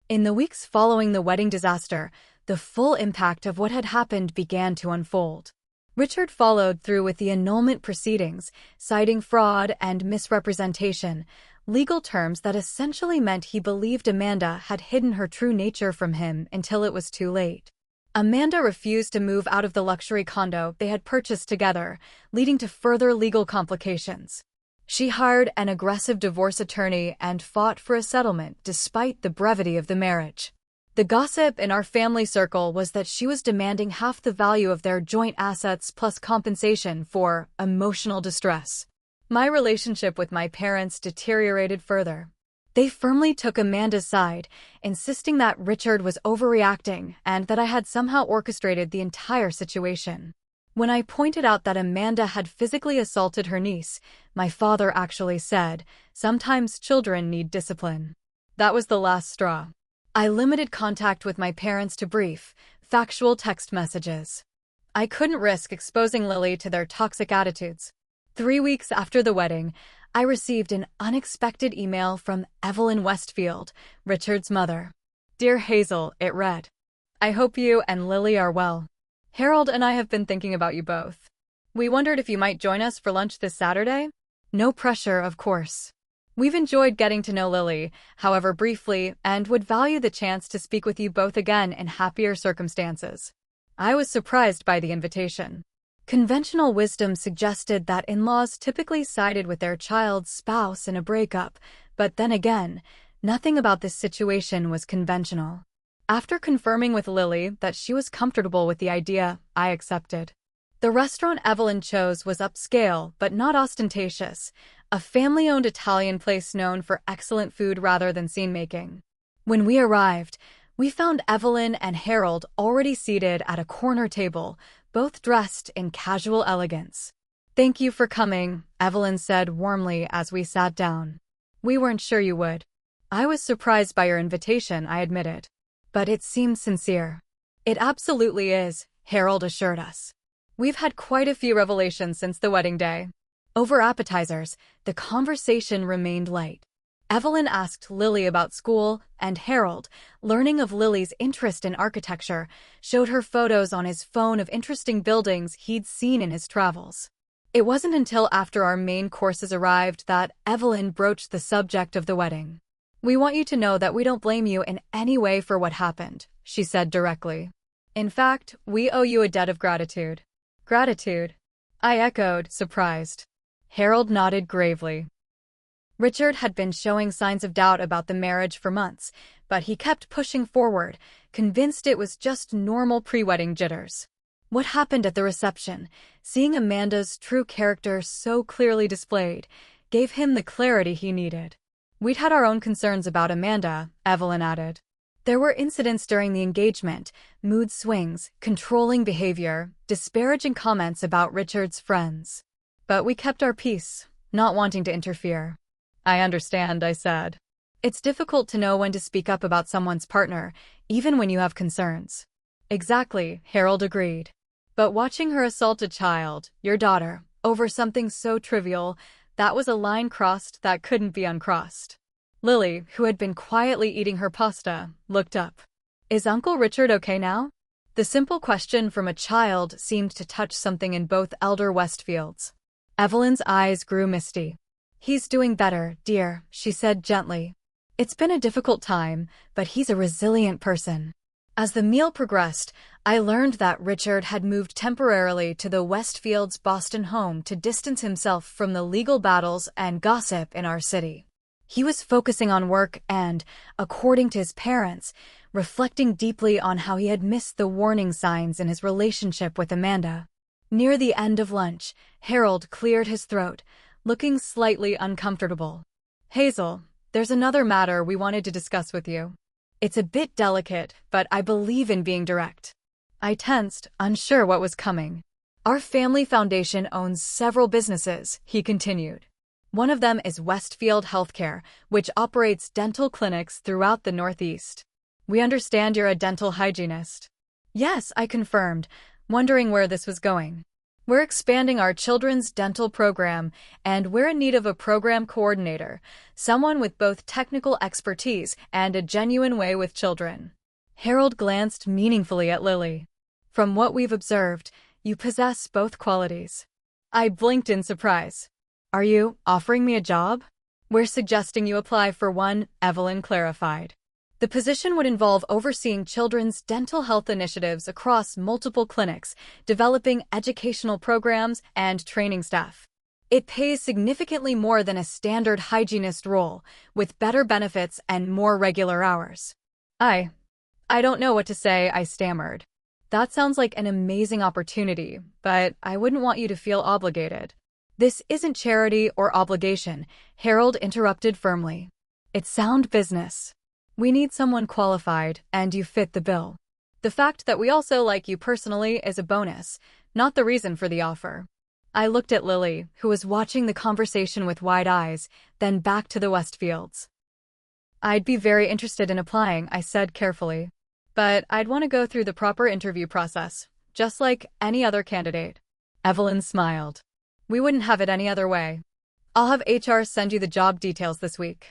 A: In the weeks following the wedding disaster, the full impact of what had happened began to unfold. Richard followed through with the annulment proceedings, citing fraud and misrepresentation, legal terms that essentially meant he believed Amanda had hidden her true nature from him until it was too late. Amanda refused to move out of the luxury condo they had purchased together, leading to further legal complications. She hired an aggressive divorce attorney and fought for a settlement despite the brevity of the marriage. The gossip in our family circle was that she was demanding half the value of their joint assets plus compensation for emotional distress. My relationship with my parents deteriorated further. They firmly took Amanda's side, insisting that Richard was overreacting and that I had somehow orchestrated the entire situation. When I pointed out that Amanda had physically assaulted her niece, my father actually said, "Sometimes children need discipline." That was the last straw. I limited contact with my parents to brief, factual text messages. I couldn't risk exposing Lily to their toxic attitudes. 3 weeks after the wedding, I received an unexpected email from Evelyn Westfield, Richard's mother. Dear Hazel, it read. I hope you and Lily are well. Harold and I have been thinking about you both. We wondered if you might join us for lunch this Saturday? No pressure, of course. We've enjoyed getting to know Lily, however briefly, and would value the chance to speak with you both again in happier circumstances. I was surprised by the invitation. Conventional wisdom suggested that in-laws typically sided with their child's spouse in a breakup, but then again, nothing about this situation was conventional. After confirming with Lily that she was comfortable with the idea, I accepted. The restaurant Evelyn chose was upscale but not ostentatious, a family-owned Italian place known for excellent food rather than scene-making. When we arrived, we found Evelyn and Harold already seated at a corner table, both dressed in casual elegance. Thank you for coming, Evelyn said warmly as we sat down. We weren't sure you would. I was surprised by your invitation, I admitted. But it seemed sincere. It absolutely is, Harold assured us. We've had quite a few revelations since the wedding day. Over appetizers, the conversation remained light. Evelyn asked Lily about school, and Harold, learning of Lily's interest in architecture, showed her photos on his phone of interesting buildings he'd seen in his travels. It wasn't until after our main courses arrived that Evelyn broached the subject of the wedding. We want you to know that we don't blame you in any way for what happened, she said directly. In fact, we owe you a debt of gratitude. Gratitude? I echoed, surprised. Harold nodded gravely. Richard had been showing signs of doubt about the marriage for months, but he kept pushing forward, convinced it was just normal pre-wedding jitters. What happened at the reception, seeing Amanda's true character so clearly displayed, gave him the clarity he needed. We'd had our own concerns about Amanda, Evelyn added. There were incidents during the engagement, mood swings, controlling behavior, disparaging comments about Richard's friends. But we kept our peace, not wanting to interfere. I understand, I said. It's difficult to know when to speak up about someone's partner, even when you have concerns. Exactly, Harold agreed. But watching her assault a child, your daughter, over something so trivial, that was a line crossed that couldn't be uncrossed. Lily, who had been quietly eating her pasta, looked up. Is Uncle Richard okay now? The simple question from a child seemed to touch something in both elder Westfields. Evelyn's eyes grew misty. He's doing better, dear, she said gently. It's been a difficult time, but he's a resilient person. As the meal progressed, I learned that Richard had moved temporarily to the Westfields' Boston home to distance himself from the legal battles and gossip in our city. He was focusing on work and, according to his parents, reflecting deeply on how he had missed the warning signs in his relationship with Amanda. Near the end of lunch, Harold cleared his throat, looking slightly uncomfortable. Hazel, there's another matter we wanted to discuss with you. It's a bit delicate, but I believe in being direct. I tensed, unsure what was coming. Our family foundation owns several businesses, he continued. One of them is Westfield Healthcare, which operates dental clinics throughout the Northeast. We understand you're a dental hygienist. Yes, I confirmed, wondering where this was going. We're expanding our children's dental program, and we're in need of a program coordinator, someone with both technical expertise and a genuine way with children. Harold glanced meaningfully at Lily. From what we've observed, you possess both qualities. I blinked in surprise. Are you offering me a job? We're suggesting you apply for one, Evelyn clarified. The position would involve overseeing children's dental health initiatives across multiple clinics, developing educational programs, and training staff. It pays significantly more than a standard hygienist role, with better benefits and more regular hours. I don't know what to say, I stammered. That sounds like an amazing opportunity, but I wouldn't want you to feel obligated. This isn't charity or obligation, Harold interrupted firmly. It's sound business. We need someone qualified, and you fit the bill. The fact that we also like you personally is a bonus, not the reason for the offer. I looked at Lily, who was watching the conversation with wide eyes, then back to the Westfields. I'd be very interested in applying, I said carefully. But I'd want to go through the proper interview process, just like any other candidate. Evelyn smiled. We wouldn't have it any other way. I'll have HR send you the job details this week.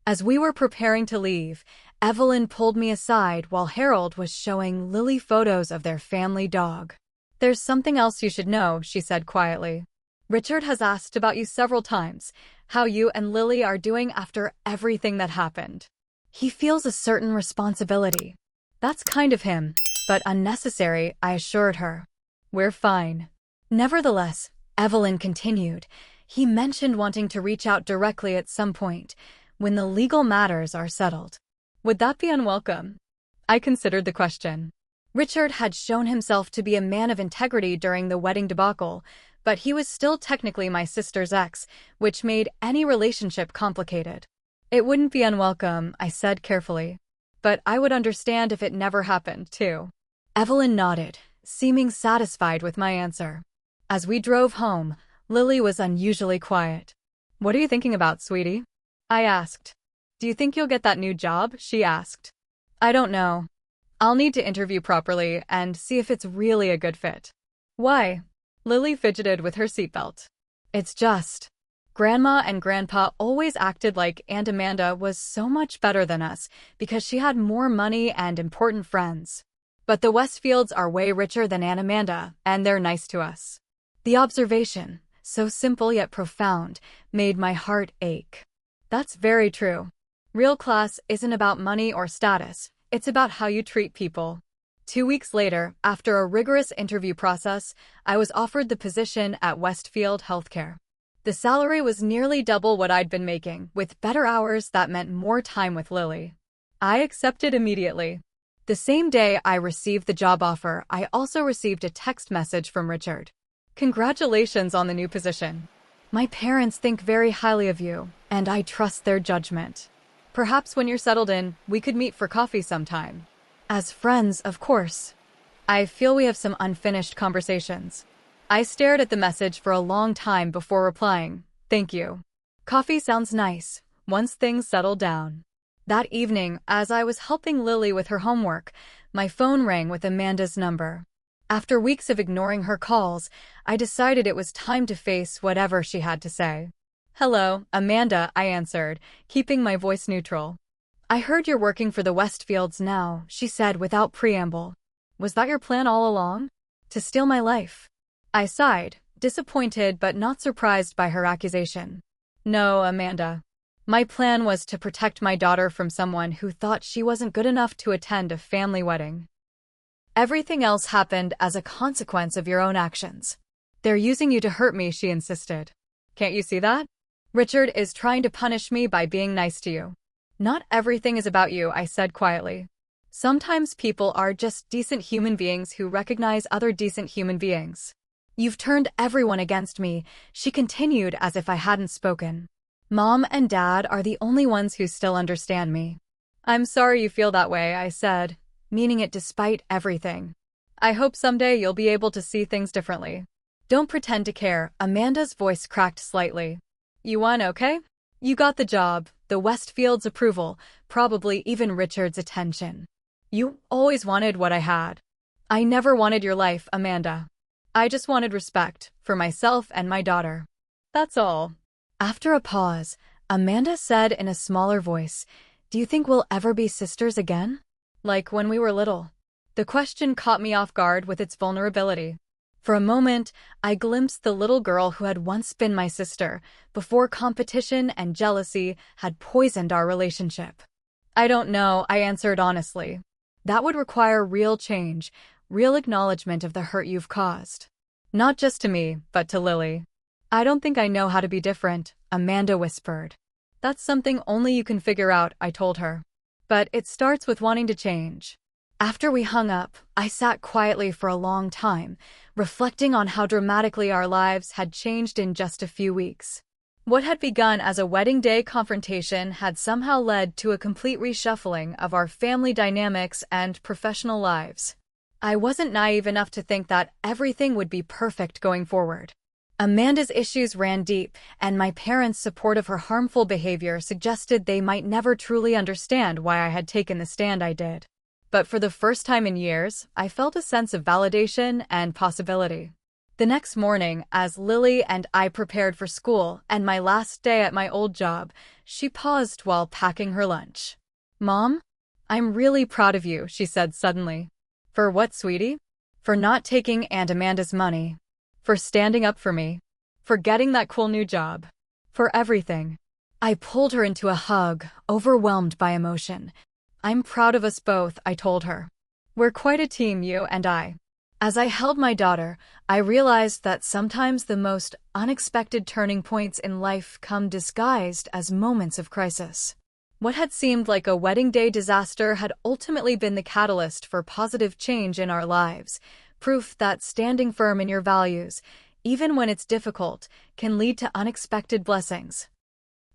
A: As we were preparing to leave, Evelyn pulled me aside while Harold was showing Lily photos of their family dog. "There's something else you should know," she said quietly. "Richard has asked about you several times, how you and Lily are doing after everything that happened. He feels a certain responsibility. That's kind of him, but unnecessary," I assured her. "We're fine." Nevertheless, Evelyn continued, "He mentioned wanting to reach out directly at some point, when the legal matters are settled. Would that be unwelcome?" I considered the question. Richard had shown himself to be a man of integrity during the wedding debacle, but he was still technically my sister's ex, which made any relationship complicated. "It wouldn't be unwelcome," I said carefully. "But I would understand if it never happened, too." Evelyn nodded, seeming satisfied with my answer. As we drove home, Lily was unusually quiet. "What are you thinking about, sweetie?" I asked. "Do you think you'll get that new job?" she asked. "I don't know. I'll need to interview properly and see if it's really a good fit." "Why?" Lily fidgeted with her seatbelt. "It's just, Grandma and Grandpa always acted like Aunt Amanda was so much better than us because she had more money and important friends. But the Westfields are way richer than Aunt Amanda, and they're nice to us." The observation, so simple yet profound, made my heart ache. That's very true. Real class isn't about money or status, it's about how you treat people. 2 weeks later, after a rigorous interview process, I was offered the position at Westfield Healthcare. The salary was nearly double what I'd been making, with better hours that meant more time with Lily. I accepted immediately. The same day I received the job offer, I also received a text message from Richard. "Congratulations on the new position. My parents think very highly of you, and I trust their judgment. Perhaps when you're settled in, we could meet for coffee sometime. As friends, of course." I feel we have some unfinished conversations. I stared at the message for a long time before replying, "Thank you. Coffee sounds nice, once things settle down." That evening, as I was helping Lily with her homework, my phone rang with Amanda's number. After weeks of ignoring her calls, I decided it was time to face whatever she had to say. "Hello, Amanda," I answered, keeping my voice neutral. "I heard you're working for the Westfields now," she said without preamble. "Was that your plan all along? To steal my life?" I sighed, disappointed but not surprised by her accusation. "No, Amanda. My plan was to protect my daughter from someone who thought she wasn't good enough to attend a family wedding. Everything else happened as a consequence of your own actions. They're using you to hurt me," she insisted. "Can't you see that? Richard is trying to punish me by being nice to you." "Not everything is about you," I said quietly. "Sometimes people are just decent human beings who recognize other decent human beings." "You've turned everyone against me," she continued as if I hadn't spoken. "Mom and Dad are the only ones who still understand me." "I'm sorry you feel that way," I said, meaning it despite everything. "I hope someday you'll be able to see things differently." "Don't pretend to care," Amanda's voice cracked slightly. "You won, okay? You got the job, the Westfield's approval, probably even Richard's attention. You always wanted what I had." "I never wanted your life, Amanda. I just wanted respect, for myself and my daughter. That's all." After a pause, Amanda said in a smaller voice, "Do you think we'll ever be sisters again? Like when we were little?" The question caught me off guard with its vulnerability. For a moment, I glimpsed the little girl who had once been my sister, before competition and jealousy had poisoned our relationship. "I don't know," I answered honestly. "That would require real change, real acknowledgement of the hurt you've caused. Not just to me, but to Lily." "I don't think I know how to be different," Amanda whispered. "That's something only you can figure out," I told her. "But it starts with wanting to change." After we hung up, I sat quietly for a long time, reflecting on how dramatically our lives had changed in just a few weeks. What had begun as a wedding day confrontation had somehow led to a complete reshuffling of our family dynamics and professional lives. I wasn't naive enough to think that everything would be perfect going forward. Amanda's issues ran deep, and my parents' support of her harmful behavior suggested they might never truly understand why I had taken the stand I did. But for the first time in years, I felt a sense of validation and possibility. The next morning, as Lily and I prepared for school and my last day at my old job, she paused while packing her lunch. "Mom?" I'm really proud of you, she said suddenly. For what, sweetie? For not taking Aunt Amanda's money. For standing up for me. For getting that cool new job. For everything. I pulled her into a hug, overwhelmed by emotion. I'm proud of us both, I told her. We're quite a team, you and I. As I held my daughter, I realized that sometimes the most unexpected turning points in life come disguised as moments of crisis. What had seemed like a wedding day disaster had ultimately been the catalyst for positive change in our lives, proof that standing firm in your values, even when it's difficult, can lead to unexpected blessings.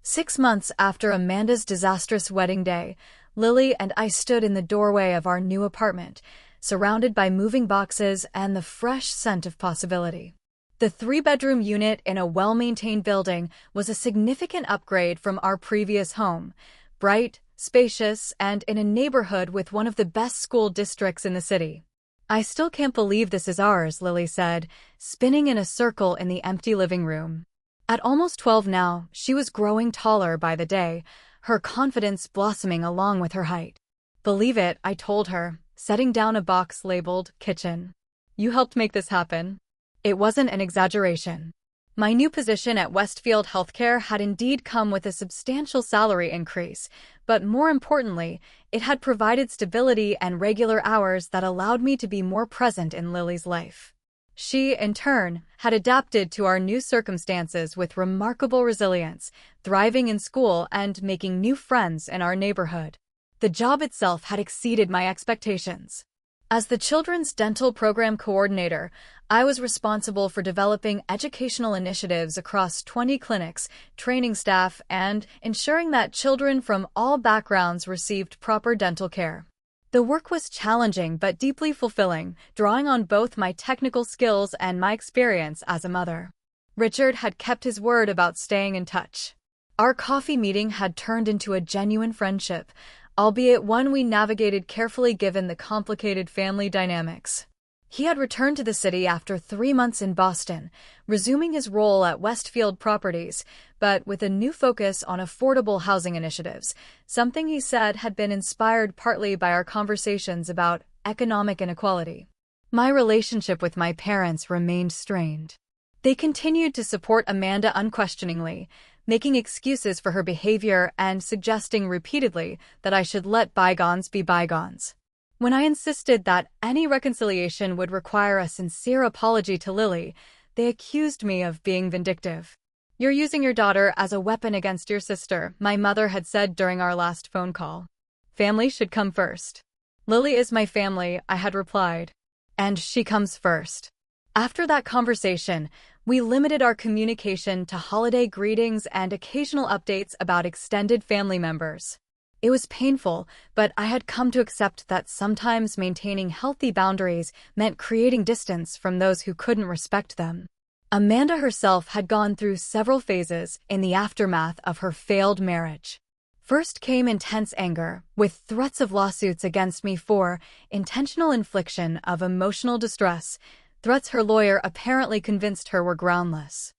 A: 6 months after Amanda's disastrous wedding day, Lily and I stood in the doorway of our new apartment, surrounded by moving boxes and the fresh scent of possibility. The 3-bedroom unit in a well-maintained building was a significant upgrade from our previous home, bright, spacious, and in a neighborhood with one of the best school districts in the city. I still can't believe this is ours, Lily said, spinning in a circle in the empty living room. At almost 12 now, she was growing taller by the day, her confidence blossoming along with her height. Believe it, I told her, setting down a box labeled kitchen. You helped make this happen. It wasn't an exaggeration. My new position at Westfield Healthcare had indeed come with a substantial salary increase, but more importantly, it had provided stability and regular hours that allowed me to be more present in Lily's life. She, in turn, had adapted to our new circumstances with remarkable resilience, thriving in school and making new friends in our neighborhood. The job itself had exceeded my expectations. As the Children's Dental Program Coordinator, I was responsible for developing educational initiatives across 20 clinics, training staff, and ensuring that children from all backgrounds received proper dental care. The work was challenging but deeply fulfilling, drawing on both my technical skills and my experience as a mother. Richard had kept his word about staying in touch. Our coffee meeting had turned into a genuine friendship, albeit one we navigated carefully given the complicated family dynamics. He had returned to the city after 3 months in Boston, resuming his role at Westfield Properties, but with a new focus on affordable housing initiatives, something he said had been inspired partly by our conversations about economic inequality. My relationship with my parents remained strained. They continued to support Amanda unquestioningly, making excuses for her behavior and suggesting repeatedly that I should let bygones be bygones. When I insisted that any reconciliation would require a sincere apology to Lily, they accused me of being vindictive. You're using your daughter as a weapon against your sister, my mother had said during our last phone call. Family should come first. Lily is my family, I had replied. And she comes first. After that conversation, we limited our communication to holiday greetings and occasional updates about extended family members. It was painful, but I had come to accept that sometimes maintaining healthy boundaries meant creating distance from those who couldn't respect them. Amanda herself had gone through several phases in the aftermath of her failed marriage. First came intense anger, with threats of lawsuits against me for intentional infliction of emotional distress, threats her lawyer apparently convinced her were groundless.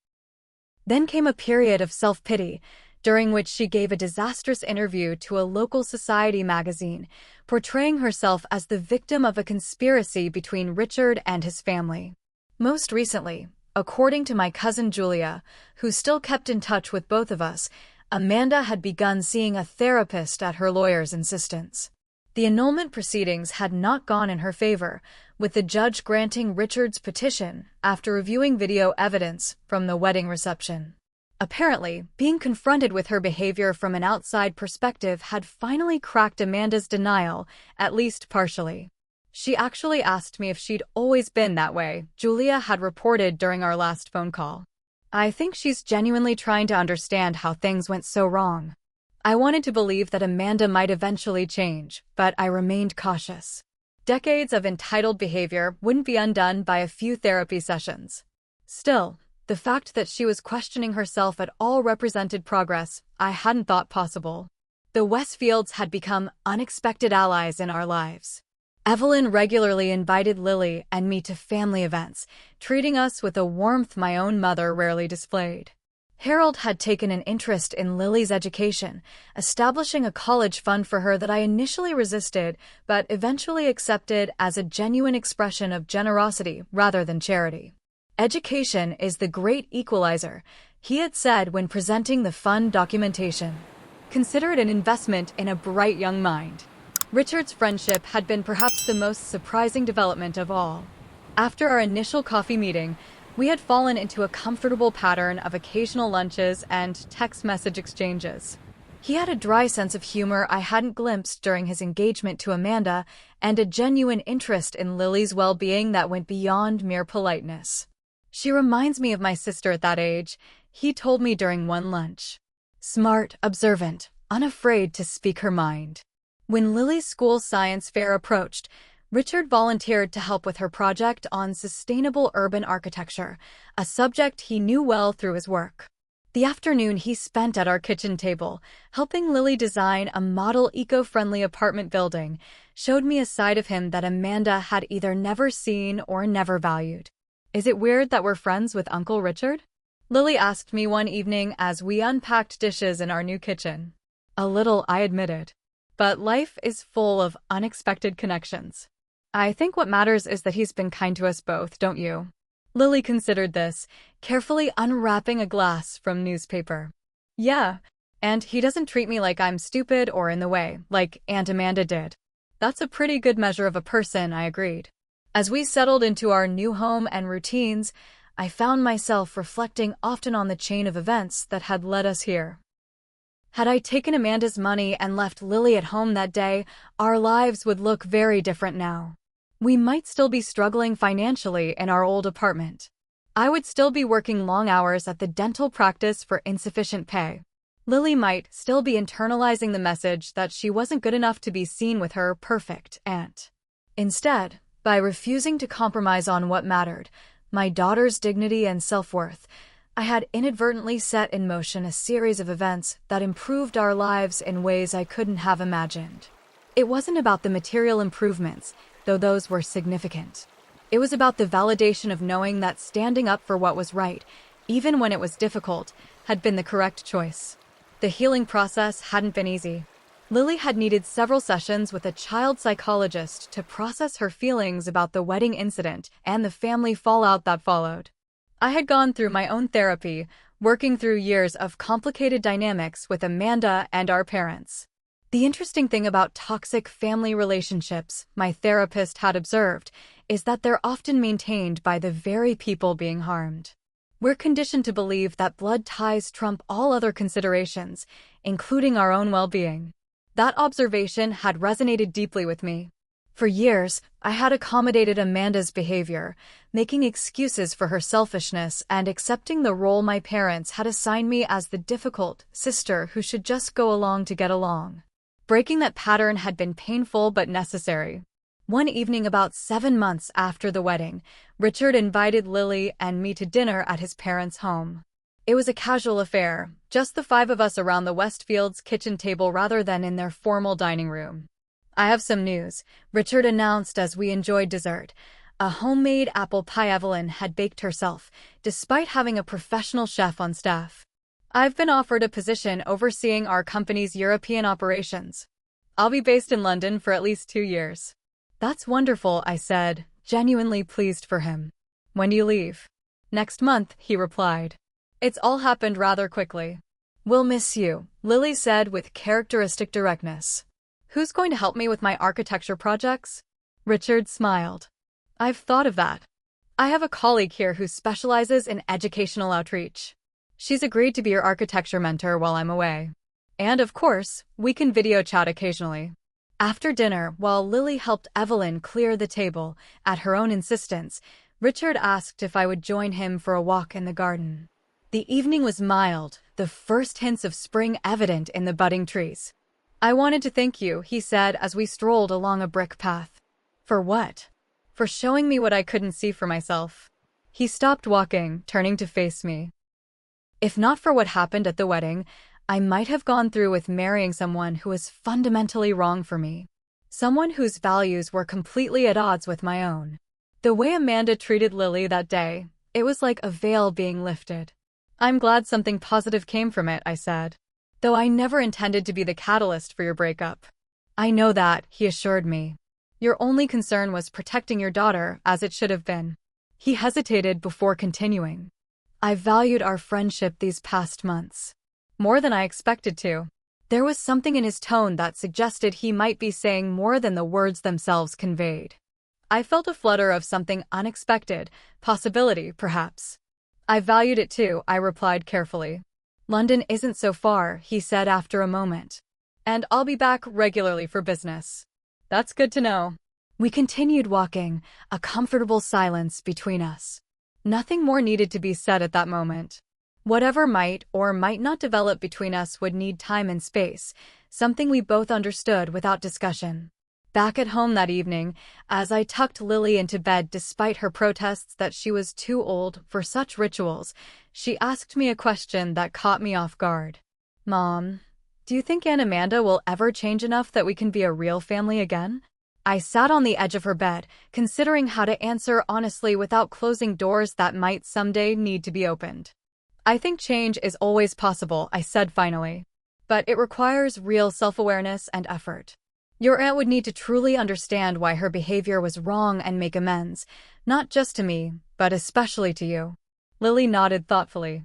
A: Then came a period of self-pity, during which she gave a disastrous interview to a local society magazine, portraying herself as the victim of a conspiracy between Richard and his family. Most recently, according to my cousin Julia, who still kept in touch with both of us, Amanda had begun seeing a therapist at her lawyer's insistence. The annulment proceedings had not gone in her favor, with the judge granting Richard's petition after reviewing video evidence from the wedding reception. Apparently, being confronted with her behavior from an outside perspective had finally cracked Amanda's denial, at least partially. She actually asked me if she'd always been that way, Julia had reported during our last phone call. I think she's genuinely trying to understand how things went so wrong. I wanted to believe that Amanda might eventually change, but I remained cautious. Decades of entitled behavior wouldn't be undone by a few therapy sessions. Still, the fact that she was questioning herself at all represented progress I hadn't thought possible. The Westfields had become unexpected allies in our lives. Evelyn regularly invited Lily and me to family events, treating us with a warmth my own mother rarely displayed. Harold had taken an interest in Lily's education, establishing a college fund for her that I initially resisted but eventually accepted as a genuine expression of generosity rather than charity. Education is the great equalizer, he had said when presenting the fund documentation. Consider it an investment in a bright young mind. Richard's friendship had been perhaps the most surprising development of all. After our initial coffee meeting, we had fallen into a comfortable pattern of occasional lunches and text message exchanges. He had a dry sense of humor I hadn't glimpsed during his engagement to Amanda, and a genuine interest in Lily's well-being that went beyond mere politeness. "She reminds me of my sister at that age," he told me during one lunch. Smart, observant, unafraid to speak her mind. When Lily's school science fair approached, Richard volunteered to help with her project on sustainable urban architecture, a subject he knew well through his work. The afternoon he spent at our kitchen table, helping Lily design a model eco-friendly apartment building, showed me a side of him that Amanda had either never seen or never valued. "Is it weird that we're friends with Uncle Richard?" Lily asked me one evening as we unpacked dishes in our new kitchen. "A little," I admitted. "But life is full of unexpected connections. I think what matters is that he's been kind to us both, don't you?" Lily considered this, carefully unwrapping a glass from newspaper. "Yeah, and he doesn't treat me like I'm stupid or in the way, like Aunt Amanda did." "That's a pretty good measure of a person," I agreed. As we settled into our new home and routines, I found myself reflecting often on the chain of events that had led us here. Had I taken Amanda's money and left Lily at home that day, our lives would look very different now. We might still be struggling financially in our old apartment. I would still be working long hours at the dental practice for insufficient pay. Lily might still be internalizing the message that she wasn't good enough to be seen with her perfect aunt. Instead, by refusing to compromise on what mattered, my daughter's dignity and self-worth, I had inadvertently set in motion a series of events that improved our lives in ways I couldn't have imagined. It wasn't about the material improvements, though those were significant. It was about the validation of knowing that standing up for what was right, even when it was difficult, had been the correct choice. The healing process hadn't been easy. Lily had needed several sessions with a child psychologist to process her feelings about the wedding incident and the family fallout that followed. I had gone through my own therapy, working through years of complicated dynamics with Amanda and our parents. The interesting thing about toxic family relationships, my therapist had observed, is that they're often maintained by the very people being harmed. We're conditioned to believe that blood ties trump all other considerations, including our own well-being. That observation had resonated deeply with me. For years, I had accommodated Amanda's behavior, making excuses for her selfishness and accepting the role my parents had assigned me as the difficult sister who should just go along to get along. Breaking that pattern had been painful but necessary. One evening about 7 months after the wedding, Richard invited Lily and me to dinner at his parents' home. It was a casual affair, just the 5 of us around the Westfields' kitchen table rather than in their formal dining room. "I have some news," Richard announced as we enjoyed dessert. A homemade apple pie Evelyn had baked herself, despite having a professional chef on staff. "I've been offered a position overseeing our company's European operations. I'll be based in London for at least 2 years. "That's wonderful," I said, genuinely pleased for him. "When do you leave?" "Next month," he replied. It's all happened rather quickly. "We'll miss you," Lily said with characteristic directness. "Who's going to help me with my architecture projects?" Richard smiled. "I've thought of that. I have a colleague here who specializes in educational outreach. She's agreed to be your architecture mentor while I'm away. And of course, we can video chat occasionally." After dinner, while Lily helped Evelyn clear the table, at her own insistence, Richard asked if I would join him for a walk in the garden. The evening was mild, the first hints of spring evident in the budding trees. "I wanted to thank you," he said as we strolled along a brick path. "For what?" "For showing me what I couldn't see for myself." He stopped walking, turning to face me. If not for what happened at the wedding, I might have gone through with marrying someone who was fundamentally wrong for me. Someone whose values were completely at odds with my own. The way Amanda treated Lily that day, it was like a veil being lifted. I'm glad something positive came from it, I said. Though I never intended to be the catalyst for your breakup. I know that, he assured me. Your only concern was protecting your daughter, as it should have been. He hesitated before continuing. I valued our friendship these past months. More than I expected to. There was something in his tone that suggested he might be saying more than the words themselves conveyed. I felt a flutter of something unexpected, possibility, perhaps. I valued it too, I replied carefully. London isn't so far, he said after a moment. And I'll be back regularly for business. That's good to know. We continued walking, a comfortable silence between us. Nothing more needed to be said at that moment. Whatever might or might not develop between us would need time and space, something we both understood without discussion. Back at home that evening, as I tucked Lily into bed despite her protests that she was too old for such rituals, she asked me a question that caught me off guard. Mom, do you think Aunt Amanda will ever change enough that we can be a real family again? I sat on the edge of her bed, considering how to answer honestly without closing doors that might someday need to be opened. I think change is always possible, I said finally. But it requires real self-awareness and effort. Your aunt would need to truly understand why her behavior was wrong and make amends, not just to me, but especially to you. Lily nodded thoughtfully.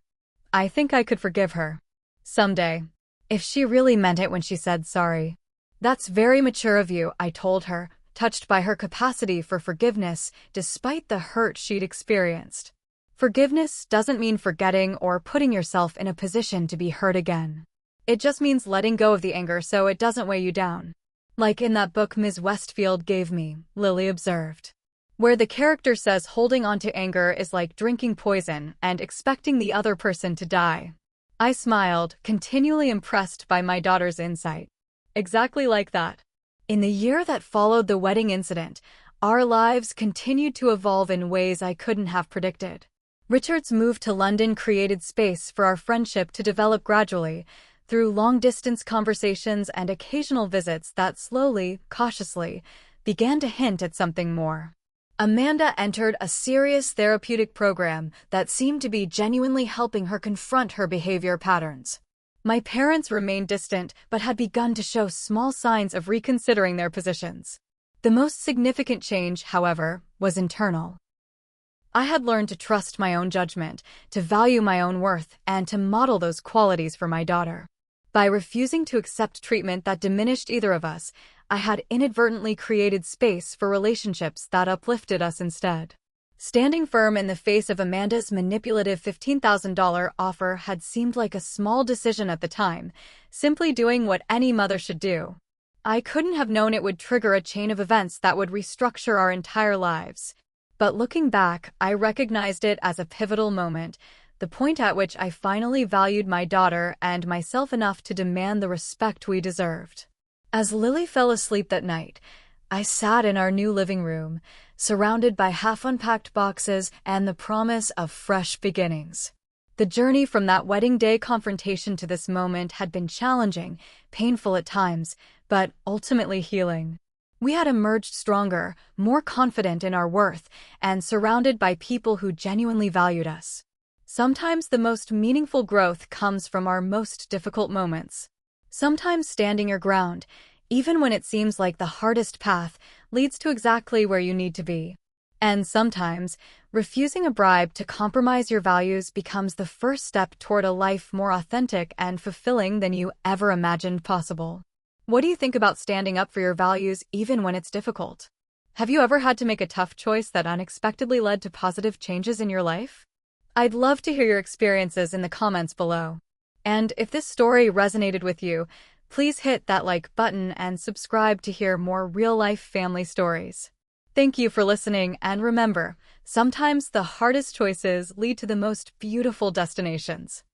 A: I think I could forgive her. Someday. If she really meant it when she said sorry. That's very mature of you, I told her, touched by her capacity for forgiveness despite the hurt she'd experienced. Forgiveness doesn't mean forgetting or putting yourself in a position to be hurt again. It just means letting go of the anger so it doesn't weigh you down. Like in that book Ms. Westfield gave me, Lily observed. Where the character says holding on to anger is like drinking poison and expecting the other person to die. I smiled, continually impressed by my daughter's insight. Exactly like that. In the year that followed the wedding incident, our lives continued to evolve in ways I couldn't have predicted. Richard's move to London created space for our friendship to develop gradually, through long-distance conversations and occasional visits that slowly, cautiously, began to hint at something more. Amanda entered a serious therapeutic program that seemed to be genuinely helping her confront her behavior patterns. My parents remained distant but had begun to show small signs of reconsidering their positions. The most significant change, however, was internal. I had learned to trust my own judgment, to value my own worth, and to model those qualities for my daughter. By refusing to accept treatment that diminished either of us, I had inadvertently created space for relationships that uplifted us instead. Standing firm in the face of Amanda's manipulative $15,000 offer had seemed like a small decision at the time, simply doing what any mother should do. I couldn't have known it would trigger a chain of events that would restructure our entire lives. But looking back, I recognized it as a pivotal moment, the point at which I finally valued my daughter and myself enough to demand the respect we deserved. As Lily fell asleep that night, I sat in our new living room, surrounded by half-unpacked boxes and the promise of fresh beginnings. The journey from that wedding day confrontation to this moment had been challenging, painful at times, but ultimately healing. We had emerged stronger, more confident in our worth, and surrounded by people who genuinely valued us. Sometimes the most meaningful growth comes from our most difficult moments. Sometimes standing your ground, even when it seems like the hardest path, leads to exactly where you need to be. And sometimes, refusing a bribe to compromise your values becomes the first step toward a life more authentic and fulfilling than you ever imagined possible. What do you think about standing up for your values even when it's difficult? Have you ever had to make a tough choice that unexpectedly led to positive changes in your life? I'd love to hear your experiences in the comments below. And if this story resonated with you, please hit that like button and subscribe to hear more real-life family stories. Thank you for listening, and remember, sometimes the hardest choices lead to the most beautiful destinations.